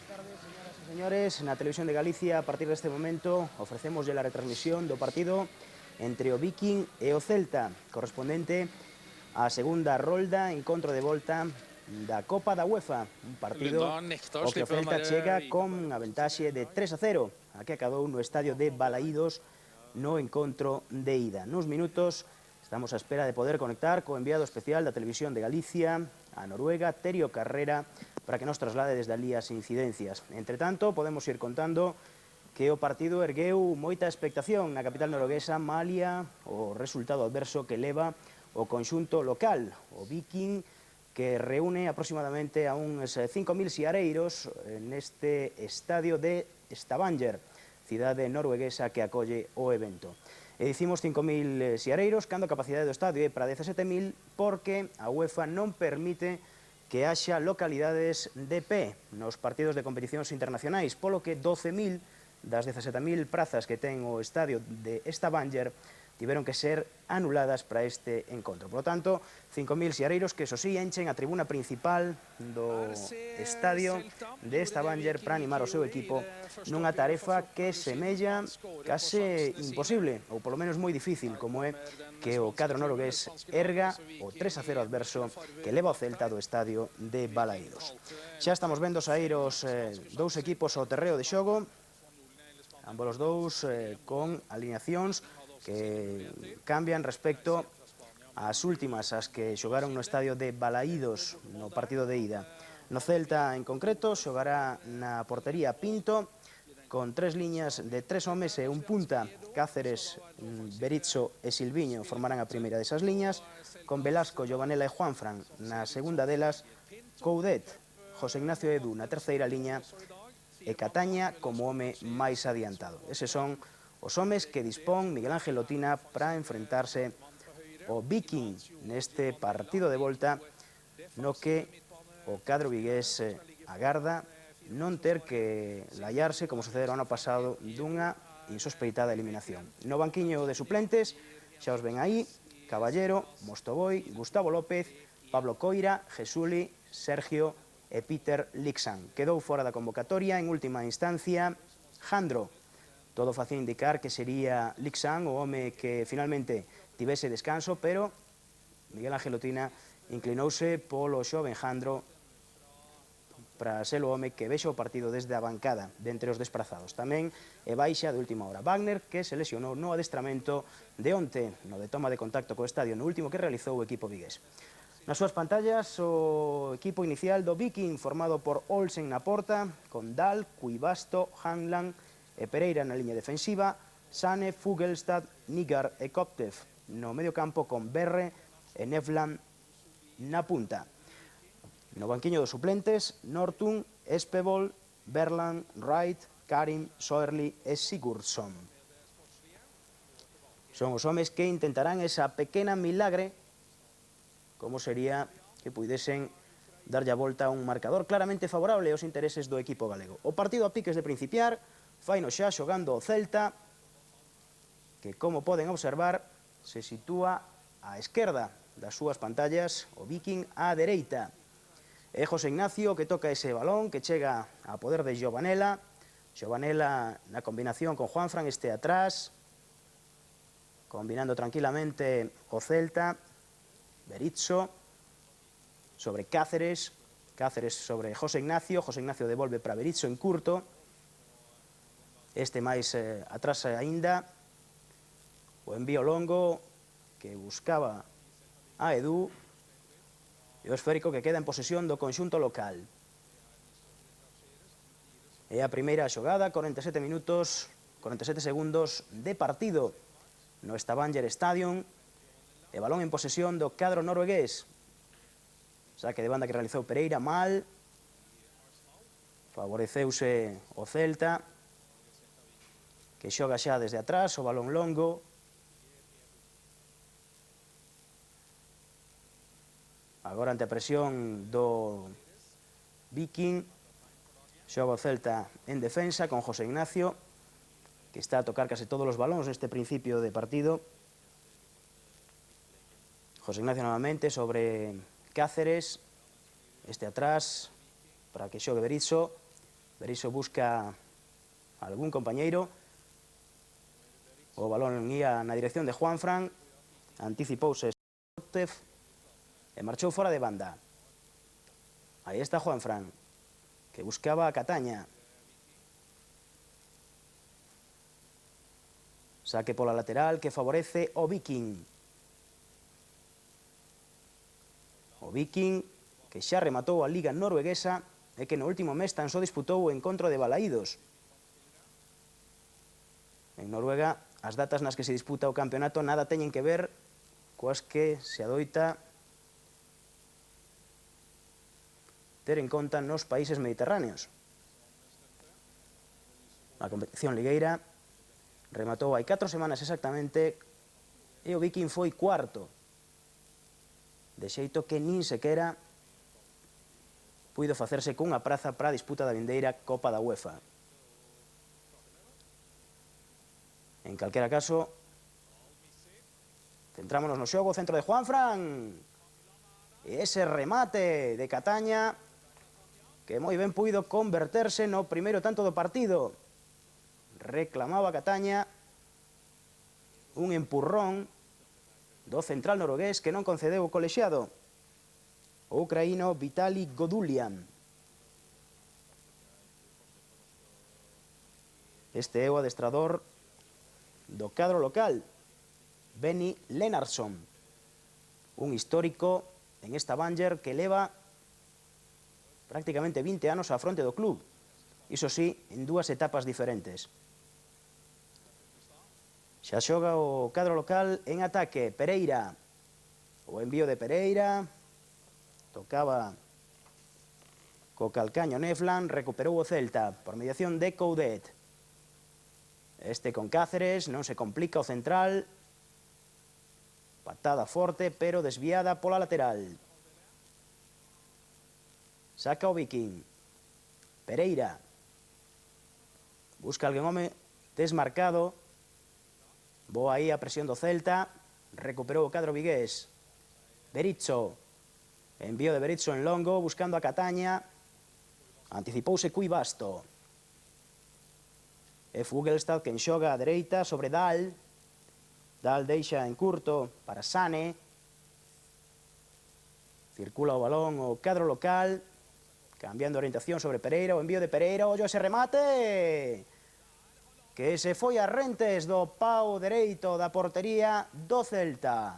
tardes, señoras e señores. Na Televisión de Galicia, a partir deste momento, ofrecemos a retransmisión do partido entre o Viking e o Celta, correspondente á segunda rolda, encontro de volta da Copa da UEFA. Un partido o que o Celta chega con a ventaxe de 3-0, a que acabou no estadio de Balaídos no encontro de ida. Nuns minutos estamos á espera de poder conectar co enviado especial da Televisión de Galicia a Noruega, Terio Carrera, para que nos traslade desde ali as incidencias. Entre tanto, podemos ir contando que o partido ergueu moita expectación na capital norueguesa, malia o resultado adverso que leva o conxunto local, o Viking, que reúne aproximadamente a uns 5.000 siareiros neste estadio de Stavanger, cidade norueguesa que acolle o evento. E dicimos 5.000 siareiros, cando a capacidade do estadio é para 17.000, porque a UEFA non permite que haxa localidades de pé nos partidos de competicións internacionais, polo que 12.000 das 17.000 prazas que ten o estadio de Stavanger tiveron que ser anuladas para este encontro. Por lo tanto, 5.000 siareiros que, eso sí, enchen a tribuna principal do estadio de Stavanger para animar o seu equipo nunha tarefa que semella case imposible, ou polo menos moi difícil, como é que o cadro noruegués erga o 3-0 adverso que leva o Celta do estadio de Balaídos. Xa estamos vendo saír os dous equipos ao terreo de xogo, ambos os dous con alineacións que cambian respecto ás últimas, as que xogaron no estadio de Balaídos no partido de ida. No Celta, en concreto, xogará na portería Pinto, con tres liñas de tres homes e un punta. Cáceres, Berizzo e Silviño formarán a primeira desas liñas, con Velasco, Giovanella e Juanfran na segunda delas, Coudet, José Ignacio Edu na terceira liña e Cataña como home máis adiantado. Eses son os homes que dispón Miguel Ángel Lotina para enfrentarse ao Viking neste partido de volta no que o cadro vigués agarda non ter que laiarse, como sucedera o ano pasado, dunha insospeitada eliminación. No banquiño de suplentes, xa os ven aí, Caballero, Mostoboi, Gustavo López, Pablo Coira, Jesuli, Sergio e Peter Lixan. Quedou fora da convocatoria en última instancia Jandro. Todo facía indicar que sería Lixan o home que finalmente tivese descanso, pero Miguel Ángel Lotina inclinouse polo xoven Jandro para ser o home que vexe o partido desde a bancada de entre os desprazados. Tamén é baixa de última hora Wagner, que se lesionou no adestramento de onte, no de toma de contacto co estadio, no último que realizou o equipo vigués. Nas súas pantallas, o equipo inicial do Viking, formado por Olsen na porta, con Dahl, Cuibasto, Hanlan e Pereira na liña defensiva, Sane, Fugelstad, Nigar e Koptev no medio campo, con Berre e Nevland na punta. No banquiño dos suplentes, Nortun, Espebol, Berland, Wright, Karim, Soerli e Sigurdsson. Son os homes que intentarán esa pequena milagre, como sería que puidesen darlle a volta a un marcador claramente favorable aos intereses do equipo galego. O partido a piques de principiar, faino xa xogando o Celta, que, como poden observar, se sitúa á esquerda das súas pantallas, o Viking á dereita. É José Ignacio que toca ese balón, que chega a poder de Giovanella. Giovanella na combinación con Juanfran, este atrás, combinando tranquilamente o Celta. Berizzo sobre Cáceres, Cáceres sobre José Ignacio devolve para Berizzo en curto, este máis atrás aínda, o envío longo que buscaba a Edu, e o esférico que queda en posesión do conxunto local. É a primeira xogada, 47 minutos, 47 segundos de partido no Stavanger Stadium, e balón en posesión do cadro noruegués. Saque de banda que realizou Pereira, mal, favoreceuse o Celta, que xoga xa desde atrás, o balón longo. Agora ante a presión do Viking, xoga o Celta en defensa con José Ignacio, que está a tocar case todos os balóns neste principio de partido. José Ignacio novamente sobre Cáceres, este atrás, para que xogue Berizzo. Berizzo busca algún compañeiro. O balón ia na dirección de Juanfran. Anticipouse Ortez e marchou fora de banda. Aí está Juanfran, que buscaba a Cataña. Saque pola lateral que favorece o Viking. O Viking que xa rematou a Liga Norueguesa e que no último mes tan só disputou o encontro de Balaídos. En Noruega, as datas nas que se disputa o campeonato nada teñen que ver coas que se adoita ter en conta nos países mediterráneos. A competición ligueira rematou hai 4 semanas exactamente e o Viking foi cuarto, de xeito que nin sequera puido facerse cunha praza para a disputa da vindeira Copa da UEFA. En calquera caso, centrámonos no xogo, centro de Juanfran. E ese remate de Cataña, que moi ben puido converterse no primeiro tanto do partido. Reclamaba Cataña un empurrón do central noruegués que non concedeu o colexiado, o ucraíno Vitali Godulian. Este é o adestrador do cadro local, Benny Lennartson, un histórico en esta Stavanger que leva prácticamente 20 anos á fronte do club, iso sí, en 2 etapas diferentes. Xa xoga o cadro local en ataque, Pereira, o envío de Pereira, tocaba co calcaño Nefland, recuperou o Celta por mediación de Coudet. Este con Cáceres, non se complica o central. Patada forte, pero desviada pola lateral. Saca o Viking. Pereira. Busca alguén home desmarcado. Boa aí a presión do Celta. Recuperou o cadro vigués. Berizzo. Envío de Berizzo en longo, buscando a Cataña. Anticipouse Cui Basto. É Fugelstad quen xoga a dereita sobre Dahl. Dahl deixa en curto para Sane. Circula o balón o cadro local, cambiando orientación sobre Pereira, o envío de Pereira, ollo ese remate, que se foi a rentes do pau dereito da portería do Celta.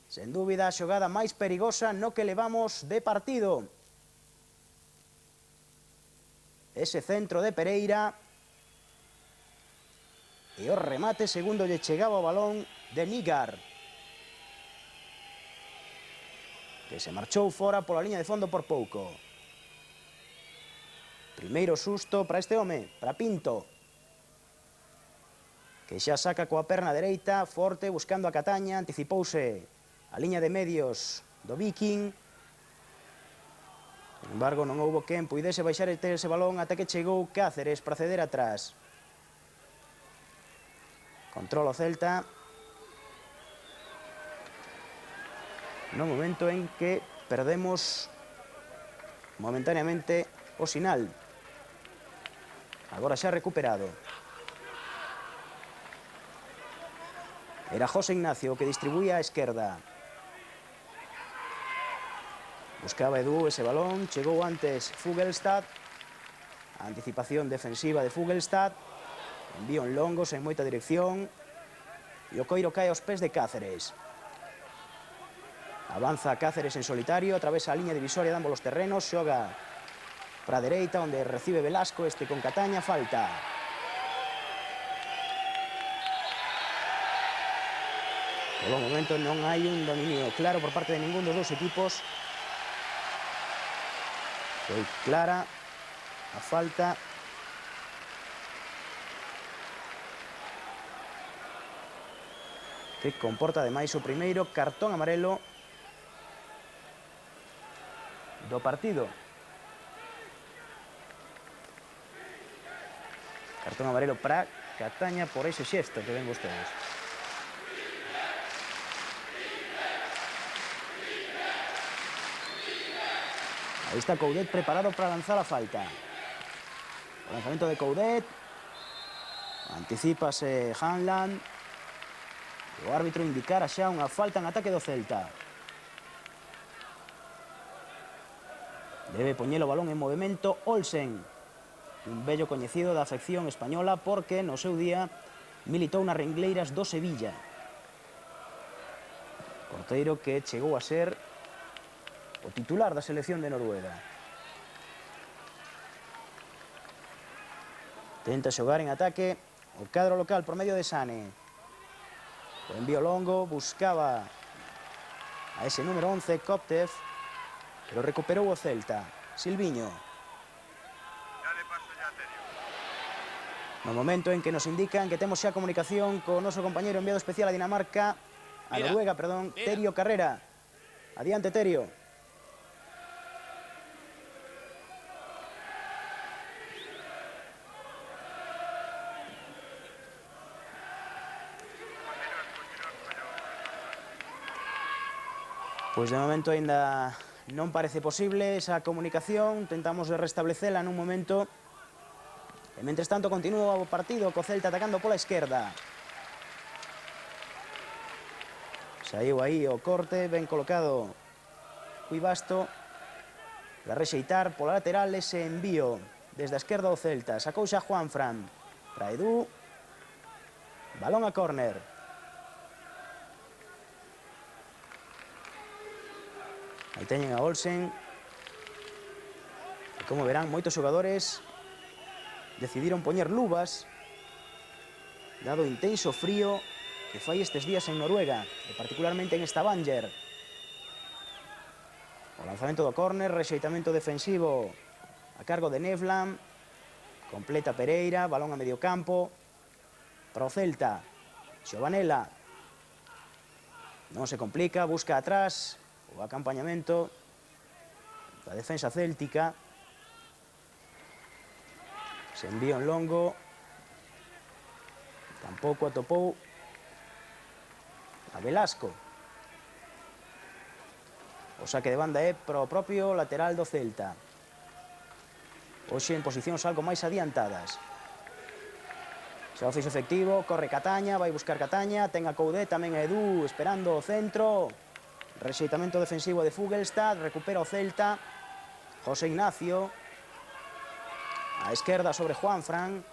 Sen dúbida a xogada máis perigosa no que levamos de partido. Ese centro de Pereira e o remate segundo lle chegaba o balón de Nygaard, que se marchou fora pola liña de fondo por pouco. Primeiro susto para este home, para Pinto, que xa saca coa perna dereita, forte, buscando a Cataña, anticipouse a liña de medios do Viking. Sin embargo, non houbo quen puidese baixar e ter ese balón até que chegou Cáceres para ceder atrás. Controla o Celta no momento en que perdemos momentáneamente o sinal. Agora xa recuperado. Era José Ignacio que distribuía a esquerda. Buscaba Edu ese balón, chegou antes Fugelstad. A anticipación defensiva de Fugelstad. Envío en longo, sen moita dirección. E o coiro cae aos pés de Cáceres. Avanza Cáceres en solitario, atravesa a liña divisoria de ambos os terrenos, xoga para a dereita, onde recibe Velasco, este con Cataña, falta. Polo momento non hai un dominio claro por parte de ningún dos dous equipos. Foi clara a falta. Que comporta ademais o primeiro cartón amarelo do partido. Cartón amarelo para Cataña por ese xesto que ven vostedes. Aí está Coudet preparado para lanzar a falta. O lanzamento de Coudet. Anticípase Hanlan. O árbitro indicara xa unha falta en ataque do Celta. Debe poñer o balón en movimento Olsen, un vello coñecido da afección española porque no seu día militou nas ringleiras do Sevilla. Porteiro que chegou a ser o titular da selección de Noruega. Tenta xogar en ataque o cadro local por medio de Sane. O envío longo, buscaba a ese número 11, Koptev, pero recuperou o Celta. Silviño. No momento en que nos indican que temos xa comunicación co noso compañeiro enviado especial a Dinamarca, a Noruega, perdón, Terio Carrera. Adiante, Terio. Pois de momento aínda non parece posible esa comunicación, tentamos restablecela nun momento. E mentres tanto continúa o partido co Celta atacando pola esquerda. Saiu aí o corte, ben colocado Cuibasto para rexeitar pola lateral ese envío desde a esquerda do Celta. Sacou xa Juanfran para Edu. Balón a córner. Aí teñen a Olsen. E como verán, moitos xogadores decidiron poñer luvas dado o intenso frío que fai estes días en Noruega, e particularmente en Stavanger. O lanzamento do córner, rexeitamento defensivo a cargo de Nevland. Completa Pereira, balón a medio campo para o Celta. Xovanela non se complica, busca atrás o acompañamento da defensa céltica. Se envía en longo. Tampouco atopou a Velasco. O saque de banda é para o propio lateral do Celta. Hoxe en posicións algo máis adiantadas. Xa o fixo efectivo, corre Cataña, vai buscar Cataña, ten a Coudet, tamén a Edu, esperando o centro. Rexeitamento defensivo de Fugelstad, recupera o Celta. José Ignacio. A esquerda sobre Juanfran.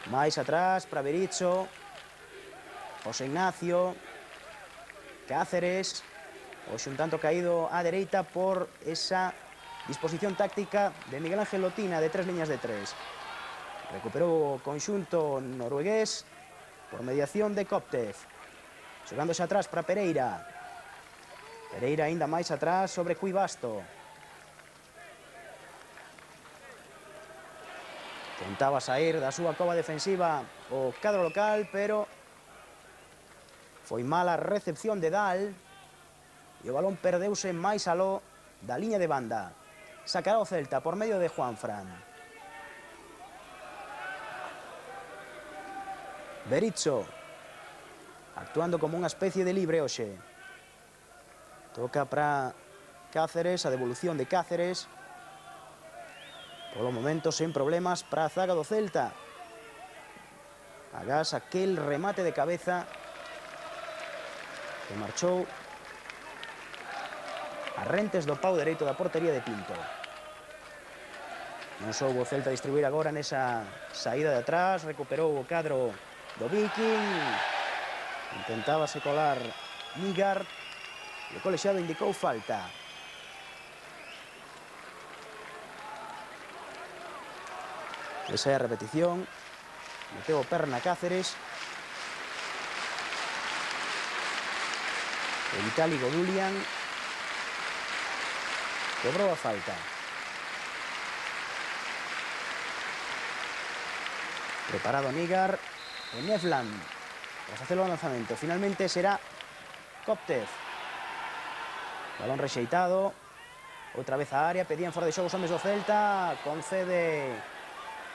Mais atrás para Berizzo. José Ignacio. Cáceres. Hoxe un tanto caído á dereita por esa disposición táctica de Miguel Ángel Lotina de 3 liñas de 3. Recuperou o conxunto noruegués por mediación de Koptev. Xogándose atrás para Pereira. Pereira ainda máis atrás sobre Cuibasto. Tentaba sair da súa cova defensiva o cadro local, pero foi mala recepción de Dal e o balón perdeuse máis aló da liña de banda. Sacará o Celta por medio de Juanfran. Berizzo, actuando como unha especie de libre hoxe. Toca para Cáceres, a devolución de Cáceres. Polo momento, sen problemas para a zaga do Celta. Agás aquel remate de cabeza que marchou a rentes do pau dereito da portería de Pinto. Non soubo o Celta distribuir agora nesa saída de atrás, recuperou o cadro do Viking. Intentábase colar Nygaard e o colexiado indicou falta. Esa é a repetición. Meteu o perna Cáceres. O Vitali Godulian cobrou a falta. Preparado Nygaard e Nevland para facer o lanzamento. Finalmente será Koptev. Balón rexeitado. Outra vez a área. Pedían fora de xogo os homes do Celta. Concede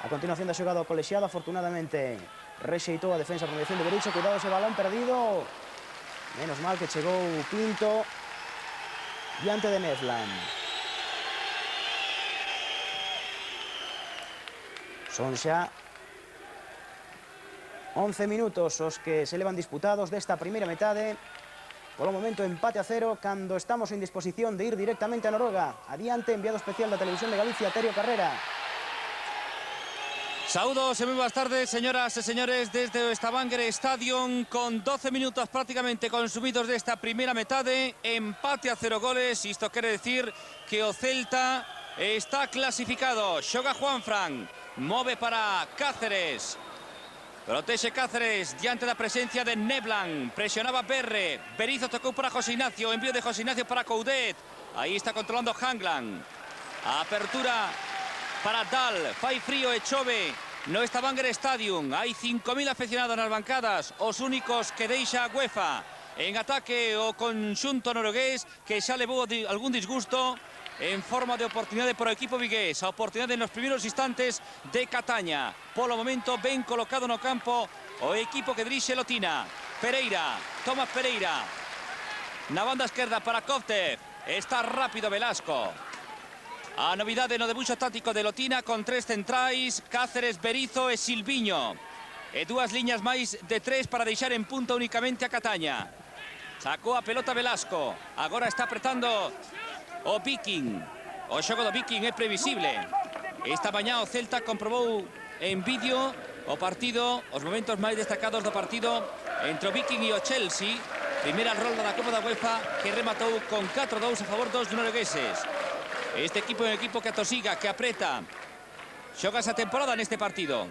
a continuación da xogada ao colexiado. Afortunadamente rexeitou a defensa por mediación de Berizzo. Cuidado ese balón perdido. Menos mal que chegou Pinto diante de Nevland. Son xa 11 minutos os que se levan disputados desta primeira metade. Polo momento empate a 0, cando estamos en disposición de ir directamente a Noruega. Adiante, enviado especial da Televisión de Galicia, Terio Carrera. Saúdos e moi boas tardes, señoras e señores, desde o Stavanger Stadium, con 12 minutos prácticamente consumidos desta primeira metade, empate a 0 goles. Isto quere decir que o Celta está clasificado. Xoga Juanfran, move para Cáceres. Protexe Cáceres diante da presencia de Neblan. Presionaba Berre. Berizzo tocou para José Ignacio. Envío de José Ignacio para Coudet. Aí está controlando Hanglan. A apertura para Dal. Fai frío e chove no Stavanger Stadium. Hai 5.000 aficionados nas bancadas. Os únicos que deixa a UEFA. En ataque o conxunto noruegués, que xa levou algún disgusto en forma de oportunidade para o equipo vigués. A oportunidade nos primeiros instantes de Cataña. Polo momento ben colocado no campo o equipo que dirixe Lotina. Pereira, Tomás Pereira. Na banda esquerda para Kovtev. Está rápido Velasco. A novidade no debuxo táctico de Lotina, con 3 centrais, Cáceres, Berizzo e Silviño. E 2 liñas máis de 3 para deixar en punta únicamente a Cataña. Sacou a pelota Velasco. Agora está apretando o Viking. O xogo do Viking é previsible. Esta mañá o Celta comprobou en vídeo o partido, os momentos máis destacados do partido entre o Viking e o Chelsea. Primeira rolda da Copa da UEFA que rematou con 4-2 a favor dos noruegueses. Este equipo é un equipo que atosiga, que apreta. Xoga esa temporada neste partido.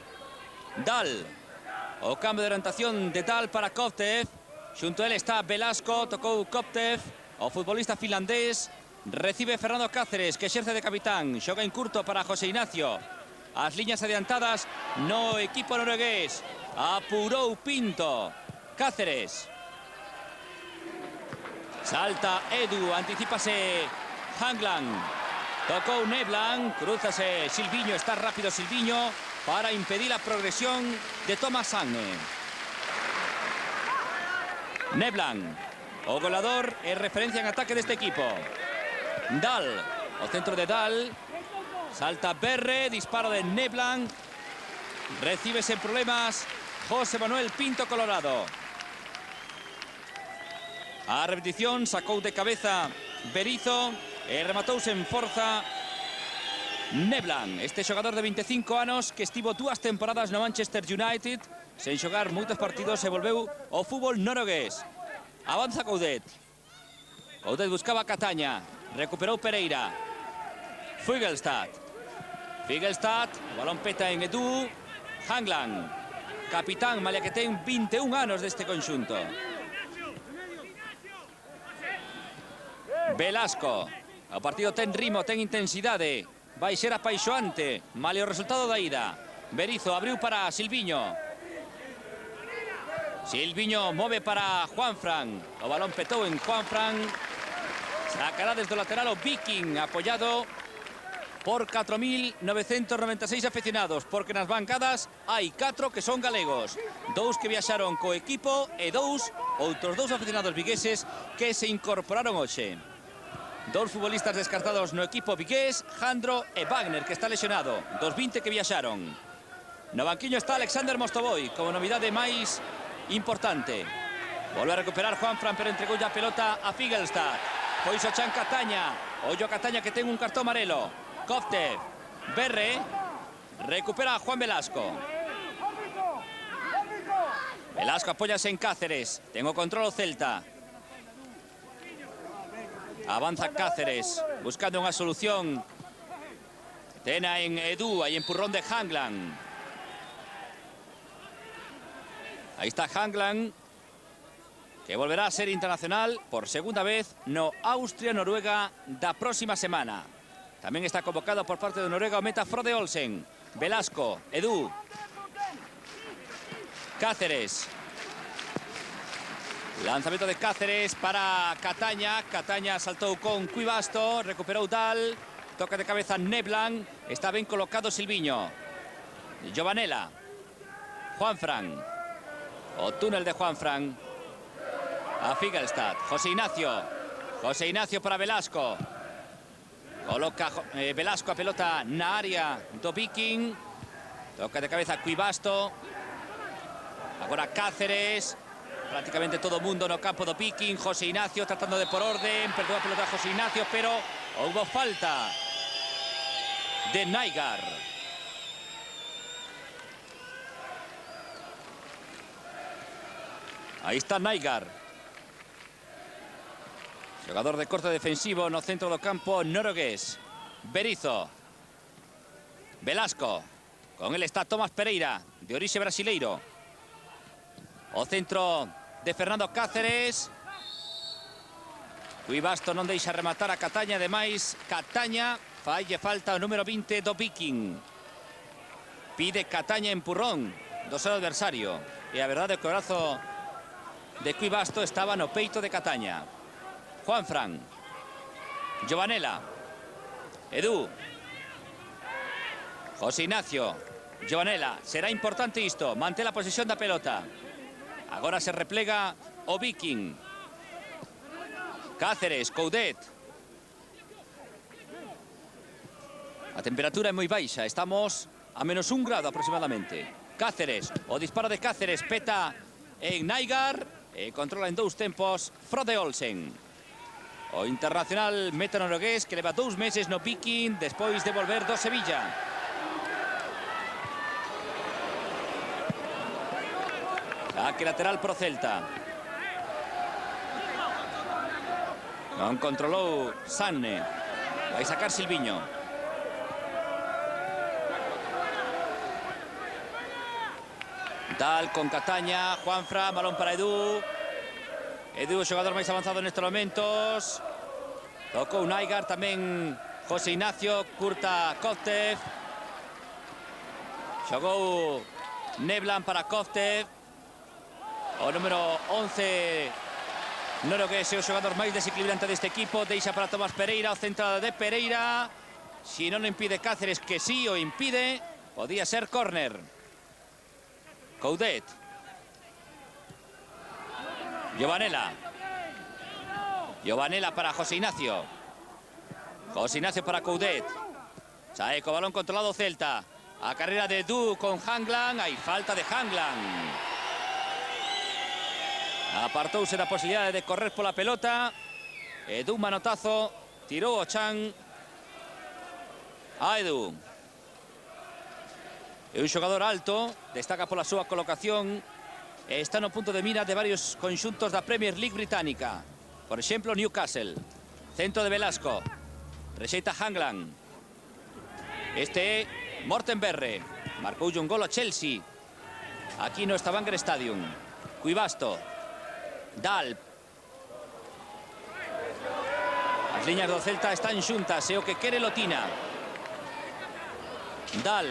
Dal. O cambio de orientación de Dal para Kovtev. Xunto a él está Velasco, tocou Kovtev, o futbolista finlandés. Recibe Fernando Cáceres, que exerce de capitán. Xoga en curto para José Ignacio. As liñas adiantadas no equipo noruegués. Apurou Pinto. Cáceres. Salta Edu, anticipase Hanglan. Tocou Neblan, cruzase Silviño, está rápido Silviño para impedir la progresión de Thomas Sange. Neblan, o goleador, é referencia en ataque deste equipo. Dal, o centro de Dal. Salta Berre, disparo de Neblan. Recibe sen problemas José Manuel Pinto Colorado. A repetición, sacou de cabeza Berizzo e rematouse en forza Neblan, este xogador de 25 anos que estivo 2 temporadas no Manchester United sen xogar moitos partidos e volveu ao fútbol noruegués. Avanza Coudet. Coudet buscaba Cataña. Recuperou Pereira. Fugelstad. Fugelstad, o balón peta en Edu. Hanglan, capitán, malia que ten 21 anos deste conxunto. Velasco. O partido ten ritmo, ten intensidade. Vai ser apaixoante, malia o resultado da ida. Berizzo abriu para Silviño. Silviño move para Juanfran. O balón petou en Juanfran. Sacará desde o lateral o Viking, apoiado por 4.996 aficionados, porque nas bancadas hai 4 que son galegos, 2 que viaxaron co equipo e outros 2 aficionados vigueses que se incorporaron hoxe. 2 futbolistas descartados no equipo vigués, Jandro e Wagner, que está lesionado, dos 20 que viaxaron. No banquiño está Alexander Mostovoy, como novidade máis importante. Volve a recuperar Juanfran, pero entregou a pelota a Fugelstad. Pois o chan Cataña. Ollo a Cataña, que ten un cartón amarelo. Kovtev. Berre. Recupera a Juan Velasco. Velasco apóyase en Cáceres. Ten o control o Celta. Avanza Cáceres, buscando unha solución. Tena en Edu, hai empurrón de Hanglan. Aí está Hanglan, que volverá a ser internacional por segunda vez no Austria-Noruega da próxima semana. Tamén está convocado por parte de Noruega o meta Frode Olsen. Velasco, Edu. Cáceres. Lanzamento de Cáceres para Cataña. Cataña saltou con Cuivasto, recuperou Dal. Toca de cabeza Neblan. Está ben colocado Silviño. Giovanella. Juanfran. O túnel de Juanfran. A Fugelstad. José Ignacio. José Ignacio para Velasco. Coloca Velasco a pelota na área do Viking. Toca de cabeza Cuivasto. Agora Cáceres. Prácticamente todo o mundo no campo do Viking. José Ignacio tratando de por orden. Perdeu a pelota a José Ignacio, pero houbo falta de Naigar. Aí está Naigar. Xogador de corte defensivo no centro do campo noruegués. Berizzo. Velasco. Con él está Tomás Pereira, de orixe brasileiro. O centro de Fernando Cáceres. Cuivasto non deixa rematar a Cataña. Ademais, Cataña falle falta o número 20 do Viking. Pide Cataña empurrón do seu adversario. E a verdade é que o brazo de Cuivasto estaba no peito de Cataña. Juanfran. Giovanella. Edu. José Ignacio. Giovanella. Será importante isto. Mantén a posesión da pelota. Agora se replega o Viking. Cáceres, Coudet. A temperatura é moi baixa. Estamos a menos 1 grado aproximadamente. Cáceres. O disparo de Cáceres peta en Naigar. E controla en 2 tempos Frode Olsen. O internacional meta-noruegués que leva 2 meses no Viking despois de volver do Sevilla. Saque lateral pro Celta. Non controlou Sanne. Vai sacar Silviño. Dal con Cataña. Juanfran, balón para Edu. Edu, o xogador máis avanzado nestes momentos. Tocou Naigar, tamén José Ignacio. Curta Kovtev. Xogou Neblan para Kovtev. O número 11 noruegués é o xogador máis desequilibrante deste equipo. Deixa para Tomás Pereira, o centrado de Pereira. Si non impide Cáceres, que sí o impide, podía ser córner. Coudet. Giovanella. Giovanella para José Ignacio. José Ignacio para Coudet. Saeco, balón controlado Celta. A carrera de Edu con Hangland. Hai falta de Hangland. Apartouse da posibilidade de correr pola pelota. Edu, manotazo. Tirou o chan a Edu. É un xogador alto. Destaca pola súa colocación. Está no punto de mira de varios conxuntos da Premier League británica. Por exemplo, Newcastle. Centro de Velasco. Rexeita Hangland. Este é Morten Berre. Marcou un gol ao Chelsea. Aquí no Stavanger Stadium. Cuivasto. Dal. As liñas do Celta están xuntas, é o que quere Lotina. Dal.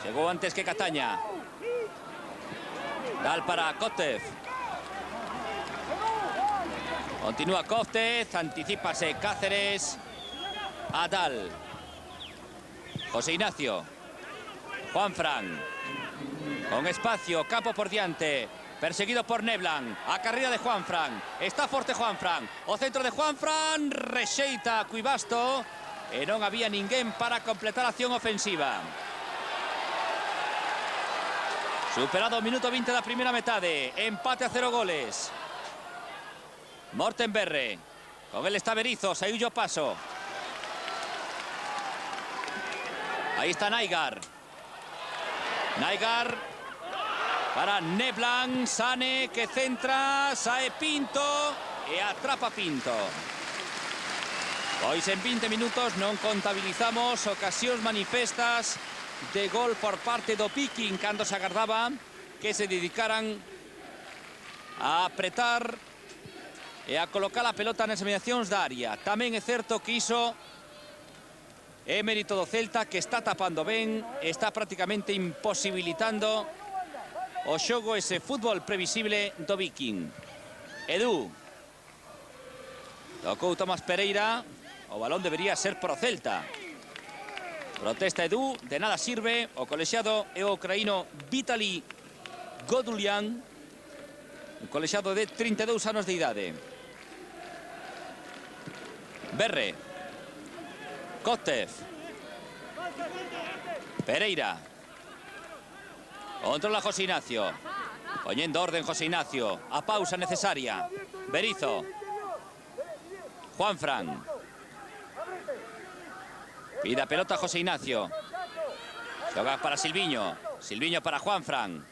Chegou antes que Cataña. Dal para Kovtev. Continúa Kovtev, anticípase Cáceres. A Dal. José Ignacio. Juanfran. Con espacio, campo por diante. Perseguido por Neblan. A carreira de Juanfran. Está forte Juanfran. O centro de Juanfran. Rexeita Cuivasto. E non había ninguén para completar a acción ofensiva. Superado o minuto 20 da primeira metade. Empate a 0 goles. Morten Berre. Con él está Berizzo. Saiu o paso. Aí está Naigar. Naigar. Para Neblan, Sane que centra, sae Pinto e atrapa Pinto. Pois en 20 minutos non contabilizamos ocasións manifestas de gol por parte do Viking cando se agardaba que se dedicaran a apretar e a colocar a pelota nas mediacións da área. Tamén é certo que iso é mérito do Celta, que está tapando ben, está prácticamente imposibilitando o xogo, ese fútbol previsible do Viking. Edu. Tocou Tomás Pereira. O balón debería ser pro Celta. Protesta Edu, de nada sirve. O colexiado é o ucraíno Vitaly Godulian. Un colexiado de 32 anos de idade. Berre. Kovtev. Pereira. Controla José Ignacio. Poniendo orden José Ignacio. A pausa necesaria. Berizzo. Juanfran. Pida pelota José Ignacio. Juega para Silviño. Silviño para Juanfran.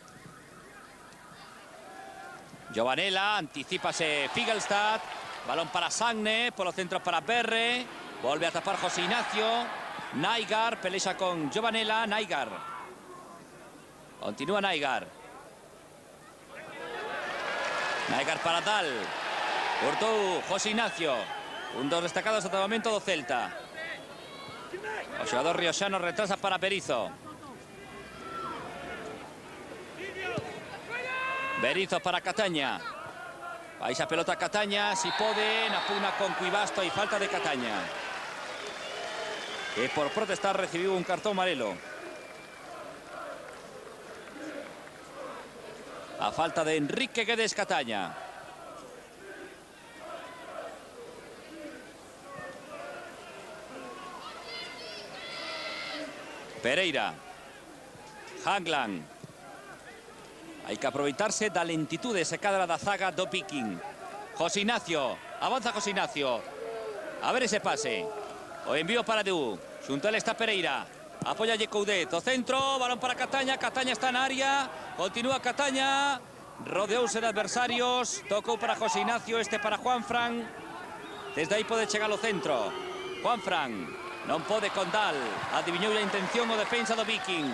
Giovanella. Anticípase Figelstad. Balón para Sagne. Por los centros para Berre. Vuelve a tapar José Ignacio. Naigar. Pelea con Giovanella. Naigar. Continúa Naigar. Naigar para Dal. Portou José Ignacio. Un dos destacados hasta el momento do Celta. O xogador rioxano retrasa para Berizzo. Berizzo para Cataña. Vais a pelota Cataña, si pode, na pugna con Cuibasto y falta de Cataña. Que por protestar recibiu un cartón amarelo. A falta de Enrique Guedes Cataña. Pereira. Hangland. Hai que aproveitarse da lentitude se cadra da zaga do Viking. José Ignacio. Avanza José Ignacio. A ver ese pase. O envío para Edu. Xunto a él está Pereira. Apoya Coudet. O centro. Balón para Cataña. Cataña está en área. Continúa Cataña. Rodeouse de adversarios. Tocou para José Ignacio. Este para Juanfran. Desde aí pode chegar ao centro. Juanfran. Non pode con Dal. Adiviñou a intención o defensa do Viking.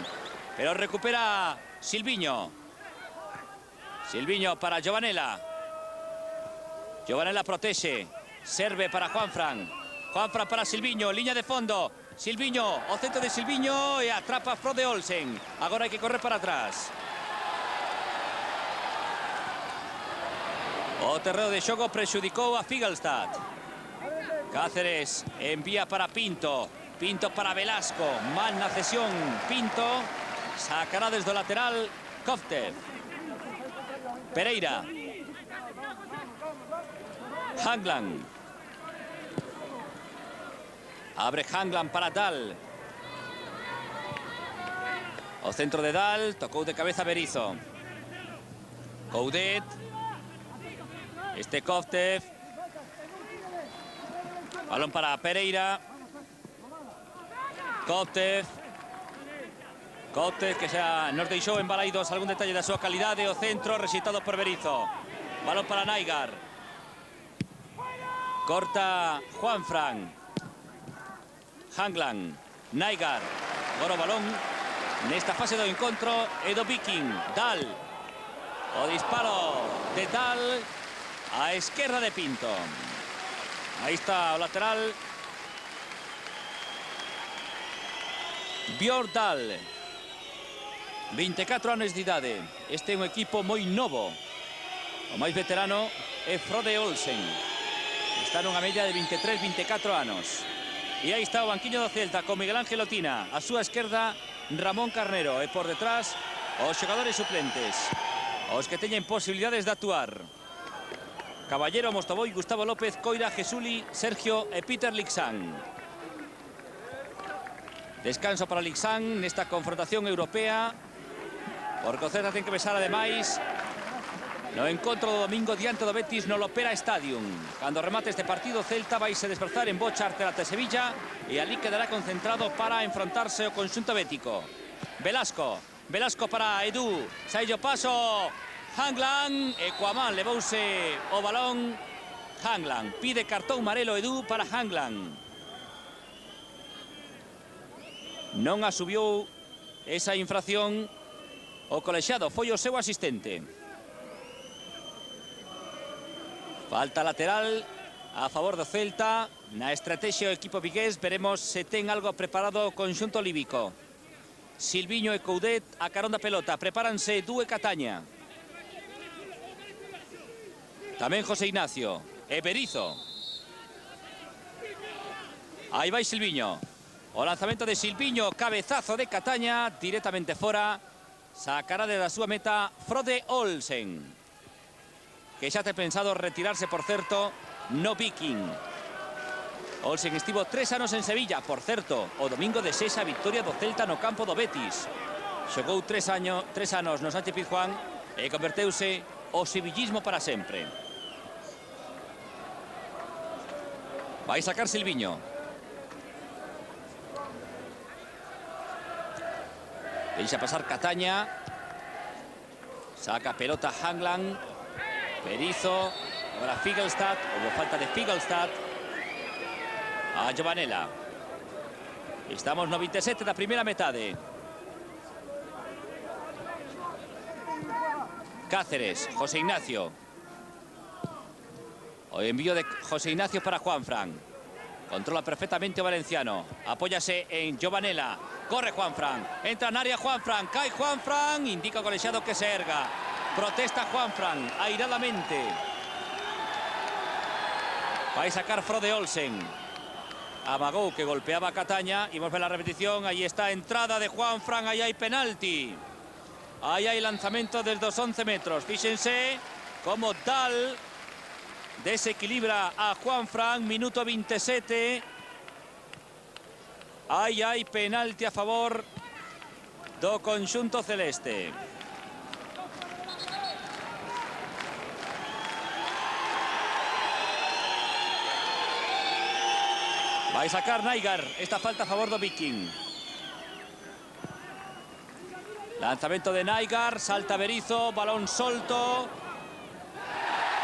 Pero recupera Silviño. Silviño para Giovanella. Giovanella protexe. Serve para Juanfran. Juanfran para Silviño. Liña de fondo. Silviño. O centro de Silviño. E atrapa Frode Olsen. Agora hai que correr para atrás. O terreo de xogo prexudicou a Figelstad. Cáceres envía para Pinto. Pinto para Velasco. Mal na cesión Pinto. Sacará desde o lateral Kovtev. Pereira. Hangland. Abre Hangland para Dal. O centro de Dal. Tocou de cabeza Berizzo. Coudet. Este Kovtev. Balón para Pereira. Kovtev. Kovtev que xa nos deixou embalaídos algún detalle da súa calidade. O centro recitado por Berizzo. Balón para Naigar. Corta Juanfran. Hangland. Naigar. Agora o balón nesta fase do encontro e do Viking. Dal. O disparo de Dal a esquerda de Pinto. Aí está o lateral. Björn Dal. 24 anos de idade. Este é un equipo moi novo. O máis veterano é Frode Olsen. Está nunha media de 23-24 anos. E aí está o banquiño do Celta con Miguel Ángel Otina. A súa esquerda Ramón Carnero. E por detrás os xogadores suplentes. Os que teñen posibilidades de actuar. Caballero, Mostovoy, Gustavo López, Coira, Jesuli, Sergio e Peter Lixán. Descanso para Lixán nesta confrontación europea. Porque o Celta ten que pensar ademais no encontro do domingo diante do Betis no Lopera Stadium. Cando remate este partido, Celta vai se desplazar en bo charter ate Sevilla e ali quedará concentrado para enfrontarse ao conxunto bético. Velasco. Velasco para Edu. Saillo paso. Hangland. E Cuamán levouse o balón. Hangland. Pide cartón amarelo Edu para Hangland. Non asubiu esa infracción o colexiado. Foi o seu asistente. Falta lateral a favor do Celta. Na estrategia do equipo vigués veremos se ten algo preparado o conxunto líbico. Silviño e Coudet a carón da pelota. Prepáranse Edu e Cataña. Tamén José Ignacio e Berizzo. Aí vai Silviño. O lanzamento de Silviño, cabezazo de Cataña, directamente fora. Sacará de la súa meta Frode Olsen, que xa ten pensado retirarse, por certo, no Viking. Olsen estivo 3 anos en Sevilla, por certo, o domingo de 6 a victoria do Celta no campo do Betis. Xogou 3 anos no Sánchez Pizjuán e converteuse o sevillismo para sempre. Vai sacar Silviño. Deixa pasar Cataña. Saca pelota Hangland. Berizzo. Agora Figelstad. Hubo falta de Figelstad. A Giovanella. Estamos no 27 da primeira metade. Cáceres, José Ignacio. O envío de José Ignacio para Juanfran. Controla perfectamente o valenciano. Apóyase en Giovanella. Corre Juanfran. Entra en área Juanfran. Cae Juanfran. Indica o colexiado que se erga. Protesta Juanfran airadamente. Va a sacar Frode Olsen. Amagou que golpeaba a Cataña. Y vamos a ver la repetición. Ahí está entrada de Juanfran. Ahí hay penalti. Ahí hay lanzamiento desde los 11 metros. Fíjense cómo Dal desequilibra a Juanfran. Minuto 27. Ahí hay penalti a favor do conxunto celeste. Va a sacar Naigar. Esta falta a favor do Viking. Lanzamiento de Naigar, salta Berizzo, balón solto.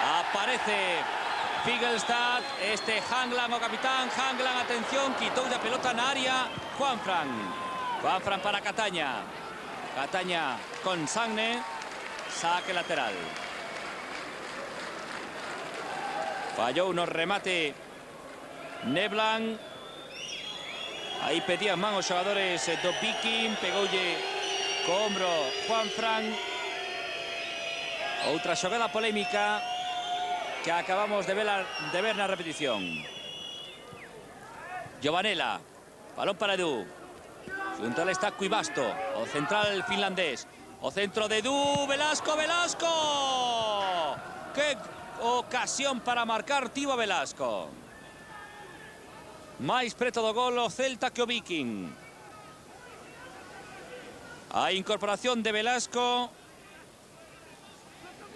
Aparece Figelstad, Hangland o capitán. Hangland, atención, quitó la pelota en área. Juanfran para Cataña. Cataña con Sagne, saque lateral. Falló unos remate Neblan. Ahí pedían man os xogadores do Viking, pegoulle co hombro Juanfran. Outra xogada polémica que acabamos de ver na repetición. Giovanella, balón para Edu. Junto a él está Cuivasto, o central finlandés. O centro de Edu, Velasco. ¡Qué ocasión para marcar Tivo Velasco! Máis preto do gol o Celta que o Viking. A incorporación de Velasco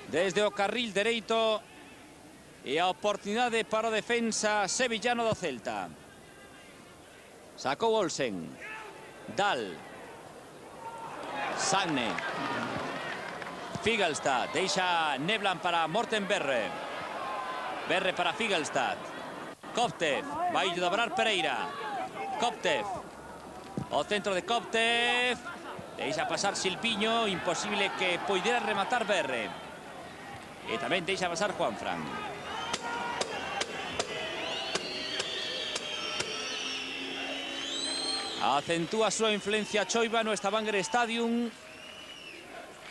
desde o carril dereito e a oportunidade para o defensa sevillano do Celta. Sacou Olsen. Dal. Sagne. Figelstad. Deixa Neblan para Morten Berre. Berre para Figelstad. Koptev. Vai dobrar Pereira. Koptev. O centro de Koptev. Deixa pasar Silviño. Imposible que pudiera rematar Berre. E tamén deixa pasar Juanfran. Acentúa súa influencia Choiva no Stavanger Stadium.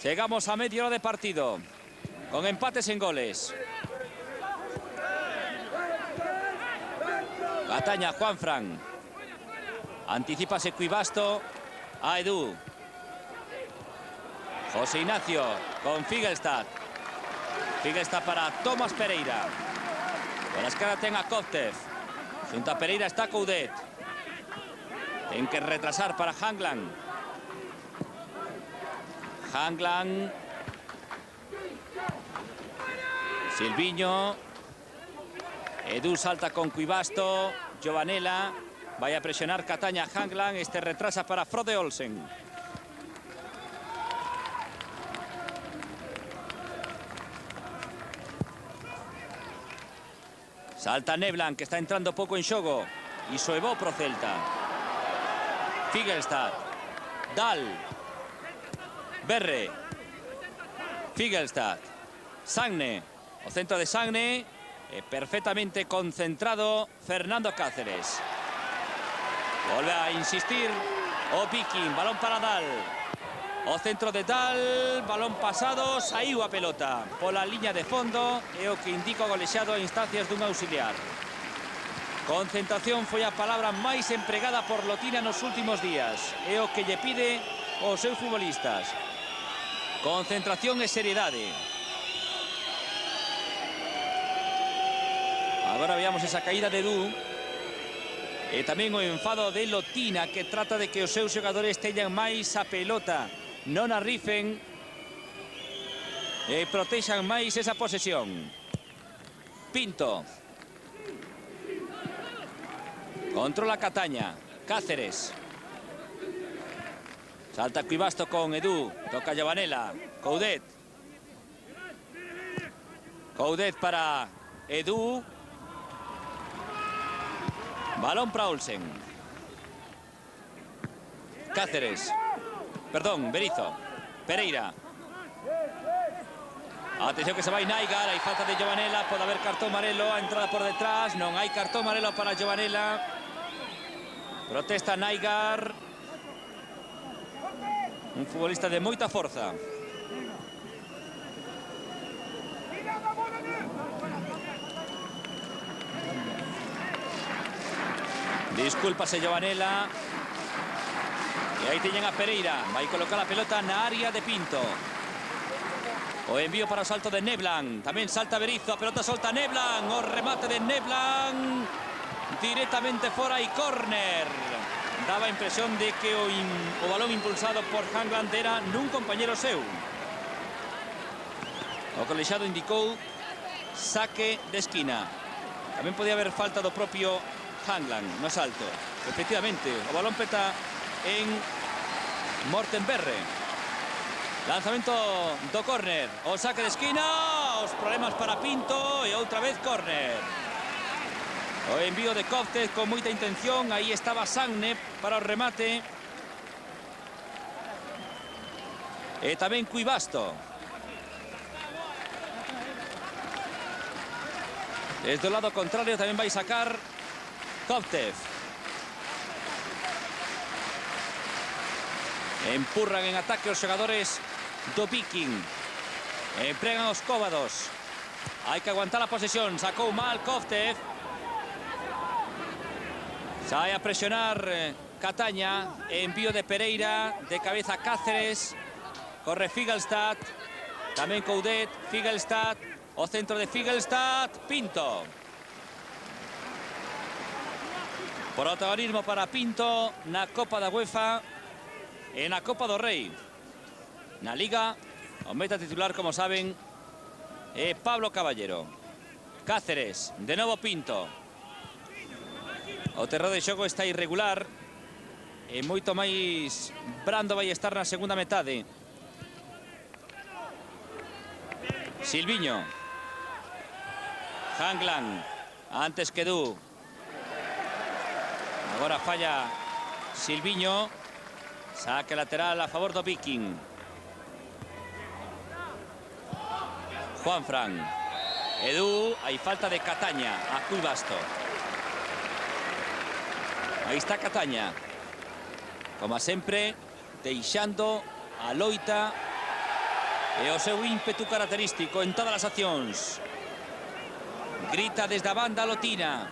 Llegamos a media hora de partido, con empates en goles. Cataña, Juanfran. Anticipase Cuivasto a Edu. José Ignacio con Figelstad. Figelstad para Tomás Pereira. Con la esquerra tenga Koptev. Junto a Pereira está Coudet. Tienen que retrasar para Hangland. Hangland. Silviño. Edu salta con Cuivasto. Giovanella. Vaya a presionar Cataña Hangland. Retrasa para Frode Olsen. Salta Neblan, que está entrando poco en xogo. Iso é bo pro Celta. Figelstad. Dal. Berre. Figelstad. Sagne. O centro de Sagne. Perfectamente concentrado Fernando Cáceres. Vuelve a insistir o Viking. Balón para Dal. O centro de Dal. Balón pasado. Saiu a pelota pola liña de fondo. É o que indica o golexado a instancias dun auxiliar. Concentración foi a palabra máis empregada por Lotina nos últimos días. É o que lle pide aos seus futbolistas. Concentración e seriedade. Agora veamos esa caída de Edu. E tamén o enfado de Lotina, que trata de que os seus xogadores teñan máis a pelota non arrifen e protexan máis esa posesión. Pinto. Controla Cataña. Cáceres. Salta Cuivasto con Edu. Toca Giovanella. Coudet. Coudet para Edu. Balón para Olsen. Cáceres. Perdón, Berizzo. Pereira. Atención que se vai Naigar, hai falta de Giovanella, pode haber cartón amarelo, a entrada por detrás, non hai cartón amarelo para Giovanella. Protesta Naigar. Un futbolista de moita forza. Discúlpase Giovanella. E aí teñen a Pereira, vai colocar a pelota na área de Pinto. O envío para o salto de Neblan. Tamén salta Berizzo. A pelota solta Neblan. O remate de Neblan. Directamente fora e córner. Daba a impresión de que o balón impulsado por Hangland era nun compañero seu. O colexiado indicou saque de esquina. Tamén podía haber falta do propio Hangland no salto. Efectivamente, o balón peta en Mortenberre. Lanzamento do córner, o saque de esquina, os problemas para Pinto e outra vez córner. O envío de Koftez con moita intención, aí estaba Sagne para o remate. E tamén Cuivasto. Desde o lado contrario tamén vai sacar Koftez. Empurran en ataque os xogadores do Viking. Empregan os cóvados. Hai que aguantar a posesión. Sacou mal Koftez. Sai a presionar Cataña. Envío de Pereira. De cabeza Cáceres. Corre Figelstad. Tamén Coudet. Figelstad. O centro de Figelstad. Pinto. Protagonismo para Pinto na Copa da UEFA e na Copa do Rei. Na Liga, o meta titular, como saben, é Pablo Caballero. Cáceres, de novo Pinto. O terreo de xogo está irregular e moito máis brando vai estar na segunda metade. Silviño. Hangland, antes que Edu. Agora falla Silviño. Saque lateral a favor do Viking. Juanfran. Edu, hai falta de Cataña a Cuivasto. Aí está Cataña. Como sempre, deixando a loita e o seu ímpetu característico en todas as accións. Grita desde a banda lotina.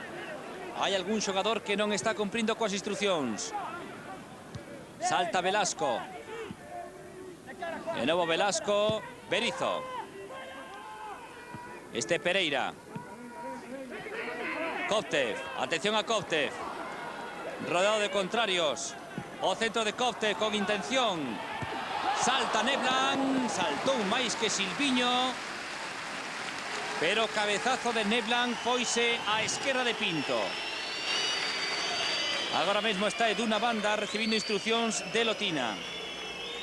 Hai algún xogador que non está cumprindo coas instruccións. Salta Velasco. De novo Velasco. Berizzo. Este Pereira. Koftez. Atención a Koftez. Rodeado de contrarios. O centro de Koftez con intención. Salta Neblan. Saltou máis que Silviño. Pero cabezazo de Neblan foise á esquerda de Pinto. Agora mesmo está Edu na banda recibindo instruccións de Lotina.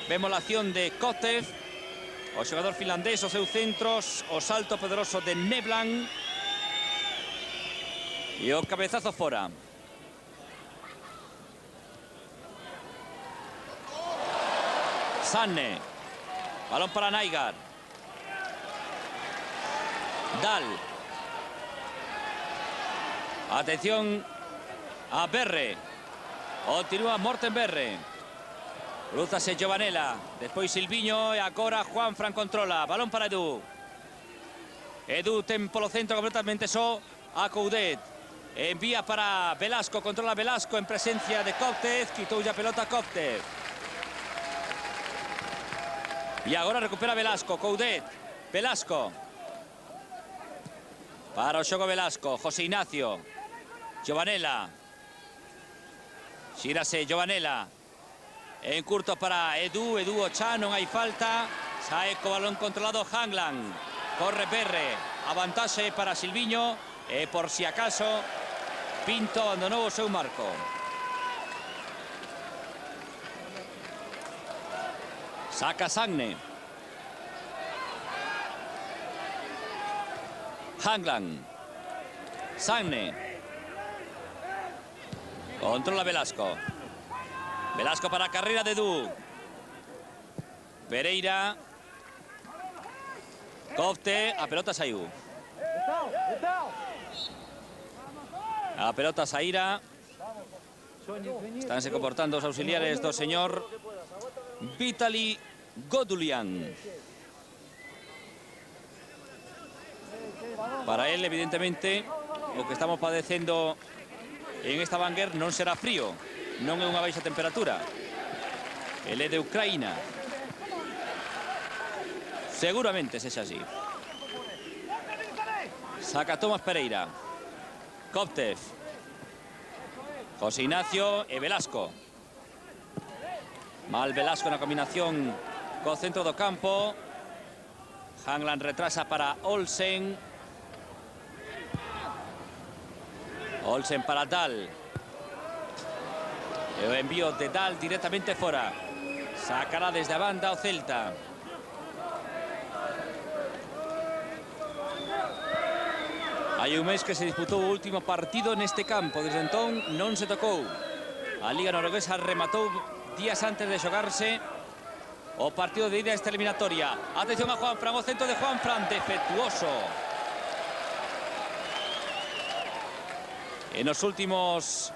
Vemos a acción de Koftez. O xogador finlandés, os seus centros. O salto poderoso de Neblan. E o cabezazo fora. Sanne. Balón para Naigar. Dahl. Atención a Berre. Continúa Mortenberre. Cruzase Giovanella. Despois Silviño e agora Juanfran controla. Balón para Edu. Edu ten polo centro completamente só a Coudet. Envía para Velasco. Controla Velasco en presencia de Koftez. Quitou a pelota Koftez. E agora recupera Velasco. Coudet. Velasco. Para o xogo Velasco. José Ignacio. Giovanella. Xírase Giovanella. En curto para Edu Ocha, non hai falta. Sae co balón controlado Hanglan. Corre Perre, avantaxe para Silviño. E por si acaso, Pinto abandonou o seu marco. Saca Sagne. Hanglan. Sagne. Controla Velasco. Velasco para a carreira de Edu. Pereira. Cofte, a pelota saiu. A pelota saíra. Estánse comportando os auxiliares do señor Vitali Godulian. Para él, evidentemente, o que estamos padecendo en esta Stavanger non será frío, non é unha baixa temperatura. El é de Ucraína. Seguramente sexa así. Saca Tomás Pereira. Koptev. José Ignacio e Velasco. Mal Velasco na combinación co centro do campo. Hanglan retrasa para Olsen. Olsen para Dahl. E o envío de Dahl directamente fora. Sacará desde a banda o Celta. Hai un mes que se disputou o último partido neste campo. Desde entón non se tocou. A Liga Norueguesa rematou días antes de xogarse o partido de ida a esta eliminatoria. Atención a Juanfran, o centro de Juanfran, defectuoso. En os últimos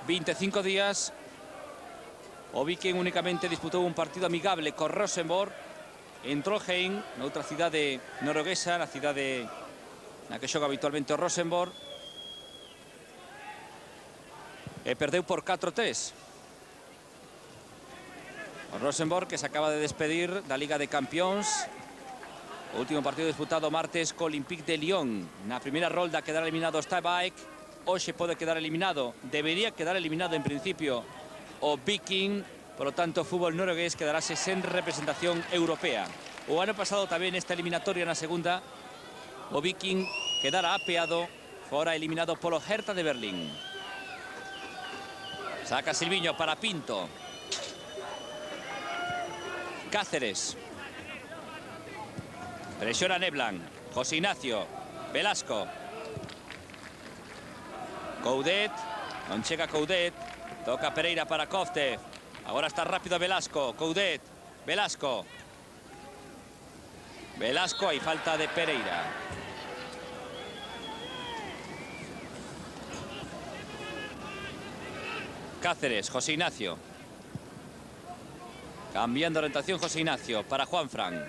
25 días o Viking únicamente disputou un partido amigable con Rosenborg en Trondheim, noutra cidade norueguesa, na cidade na que xoga habitualmente o Rosenborg, e perdeu por 4-3. O Rosenborg, que se acaba de despedir da Liga de Campións. O último partido disputado martes co Olympique de Lyon. Na primeira rolda quedará eliminado o Stabæk. Hoxe pode quedar eliminado, debería quedar eliminado en principio o Viking. Por lo tanto, o fútbol noruegués quedarase sen representación europea. O ano pasado tamén esta eliminatoria na segunda, o Viking quedara apeado, fora eliminado polo Hertha de Berlín. Saca Silviño para Pinto. Cáceres. Presiona Neblan. José Ignacio. Velasco. Coudet. Non chega Coudet. Toca Pereira para Kofte. Agora está rápido Velasco. Coudet. Velasco. Velasco, hai falta de Pereira. Cáceres, José Ignacio. Cambiando orientación José Ignacio para Juanfran.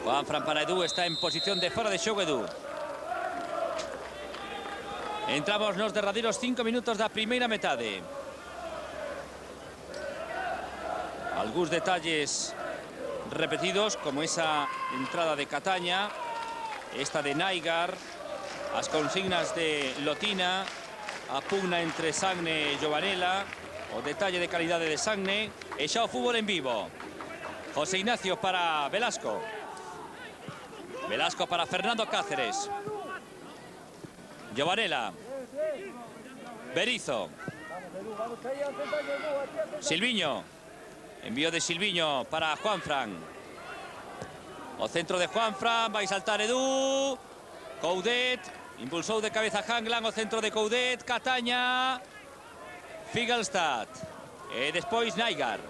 Juanfran para Edu, está en posición de fora de xogo Edu. Entramos nos derradeiros 5 minutos da primeira metade. Algúns detalles repetidos, como esa entrada de Cataña, esta de Nygaard, as consignas de Lotina, a pugna entre Sagne e Giovanella, o detalle de calidade de Sagne, e xa o fútbol en vivo. José Ignacio para Velasco. Velasco para Fernando Cáceres. Giovanella. Berizzo. Silviño. Envío de Silviño para Juanfran. O centro de Juanfran, vai saltar Edu. Coudet. Impulsou de cabeza Hanglan, o centro de Coudet. Cataña. Figelstad. E despois Nygaard.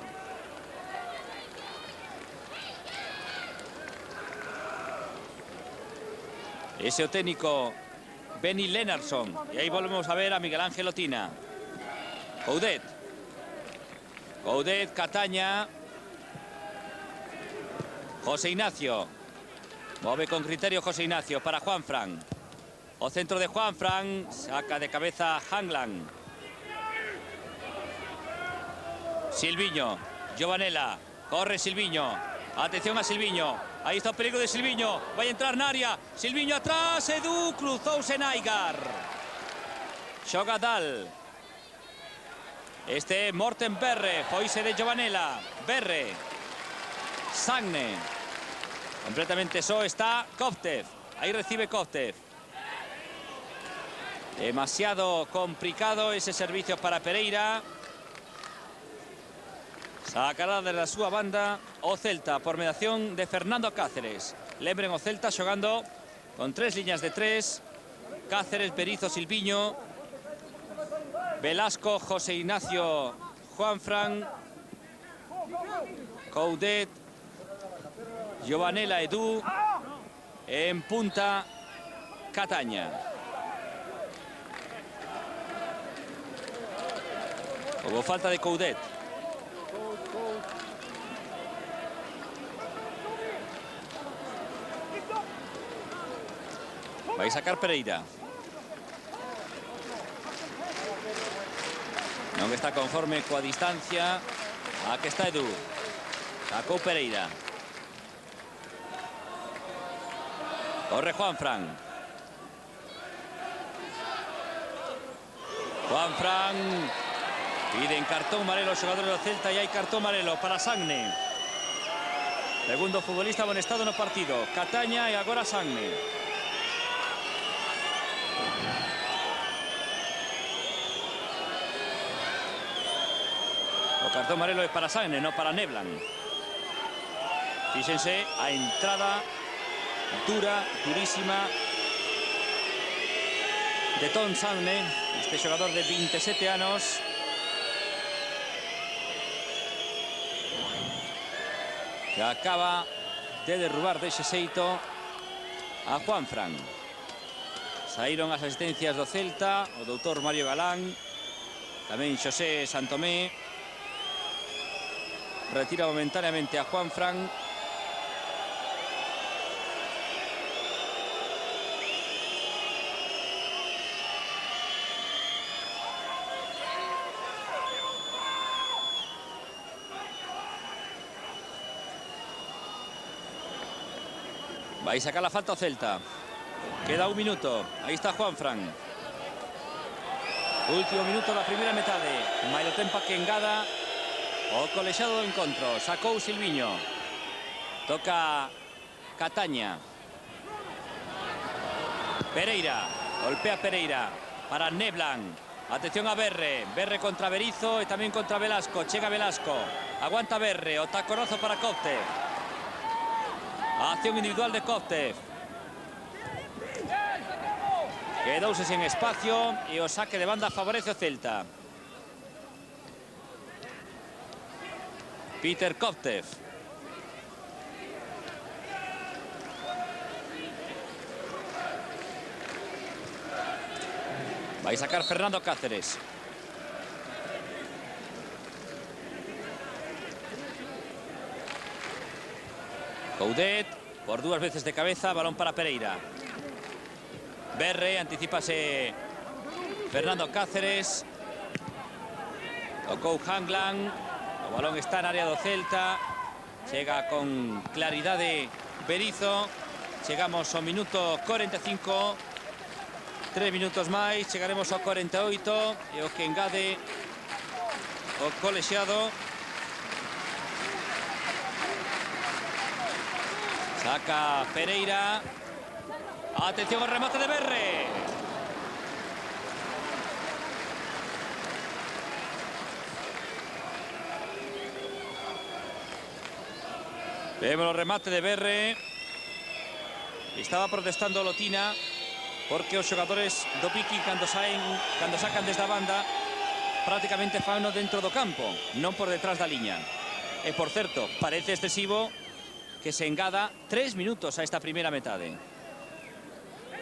Ese o técnico Benny Lennartson. E aí volvemos a ver a Miguel Ángel Lotina. Coudet. Coudet, Cataña. José Ignacio. Move con criterio José Ignacio para Juanfran. O centro de Juanfran. Saca de cabeza Hanglan. Silviño. Giovanella. Corre Silviño. Atención a Silviño. Aí está o peligro de Silviño. Vai entrar na área. Silviño atrás. Edu. Cruzouse Nygaard. Xoga Dahl. Morten Berre, Foise de Giovanella, Berre, Sagne, completamente solo está Koptev, ahí recibe Koptev. Demasiado complicado ese servicio para Pereira. Sacará de la súa banda o Celta por mediación de Fernando Cáceres. Lembren o Celta xogando con 3 líneas de 3. Cáceres, Berizzo, Silviño, Velasco, José Ignacio, Juanfran, Coudet, Giovanella, Edu. En punta, Cataña. Hubo falta de Coudet. Va a sacar Pereira. Non está conforme coa distancia. Aquí está Edu. Sacou Pereira. Corre Juanfran. Juanfran. Piden cartón amarelo los jugadores do Celta e hai cartón amarelo para Sagne. Segundo futbolista amonestado no partido. Cataña e agora Sagne. O cartón amarelo é para Sagne, non para Neblan. Fíxense a entrada dura, durísima de Tom Sagne, este xogador de 27 anos. Que acaba de derrubar dese xeito a Juanfran. Saíron as asistencias do Celta, o doutor Mario Galán, tamén Xosé Santomé. Retira momentáneamente a Juanfran. Va a sacar la falta o Celta. Queda un minuto. Aí está Juanfran. Último minuto da primeira metade. Mailo tempo que engada o colexado do encontro. Sacou Silviño. Toca Cataña. Pereira. Golpea Pereira para Neblan. Atención a Berre. Berre contra Berizzo e tamén contra Velasco. Chega Velasco. Aguanta Berre. O taconazo para Koptev. Acción individual de Koptev. Quedouse sen espacio e o saque de banda favorece o Celta. Peter Koptev. Va a sacar Fernando Cáceres. Coudet, por 2 veces de cabeza, balón para Pereira. Berre, anticipase Fernando Cáceres. Tocou Hanglan. O balón está en área do Celta. Chega con claridade Berizzo. Chegamos ao minuto 45. 3 minutos máis, chegaremos ao 48. E o que engade o colexiado. Saca Pereira. Atención al remate de Berre. Vemos el remate de Berre. Estaba protestando Lotina porque os xogadores do Viking cando sacan desde a banda prácticamente fano dentro do campo, non por detrás da liña. E por certo, parece excesivo que se engada 3 minutos a esta primeira metade.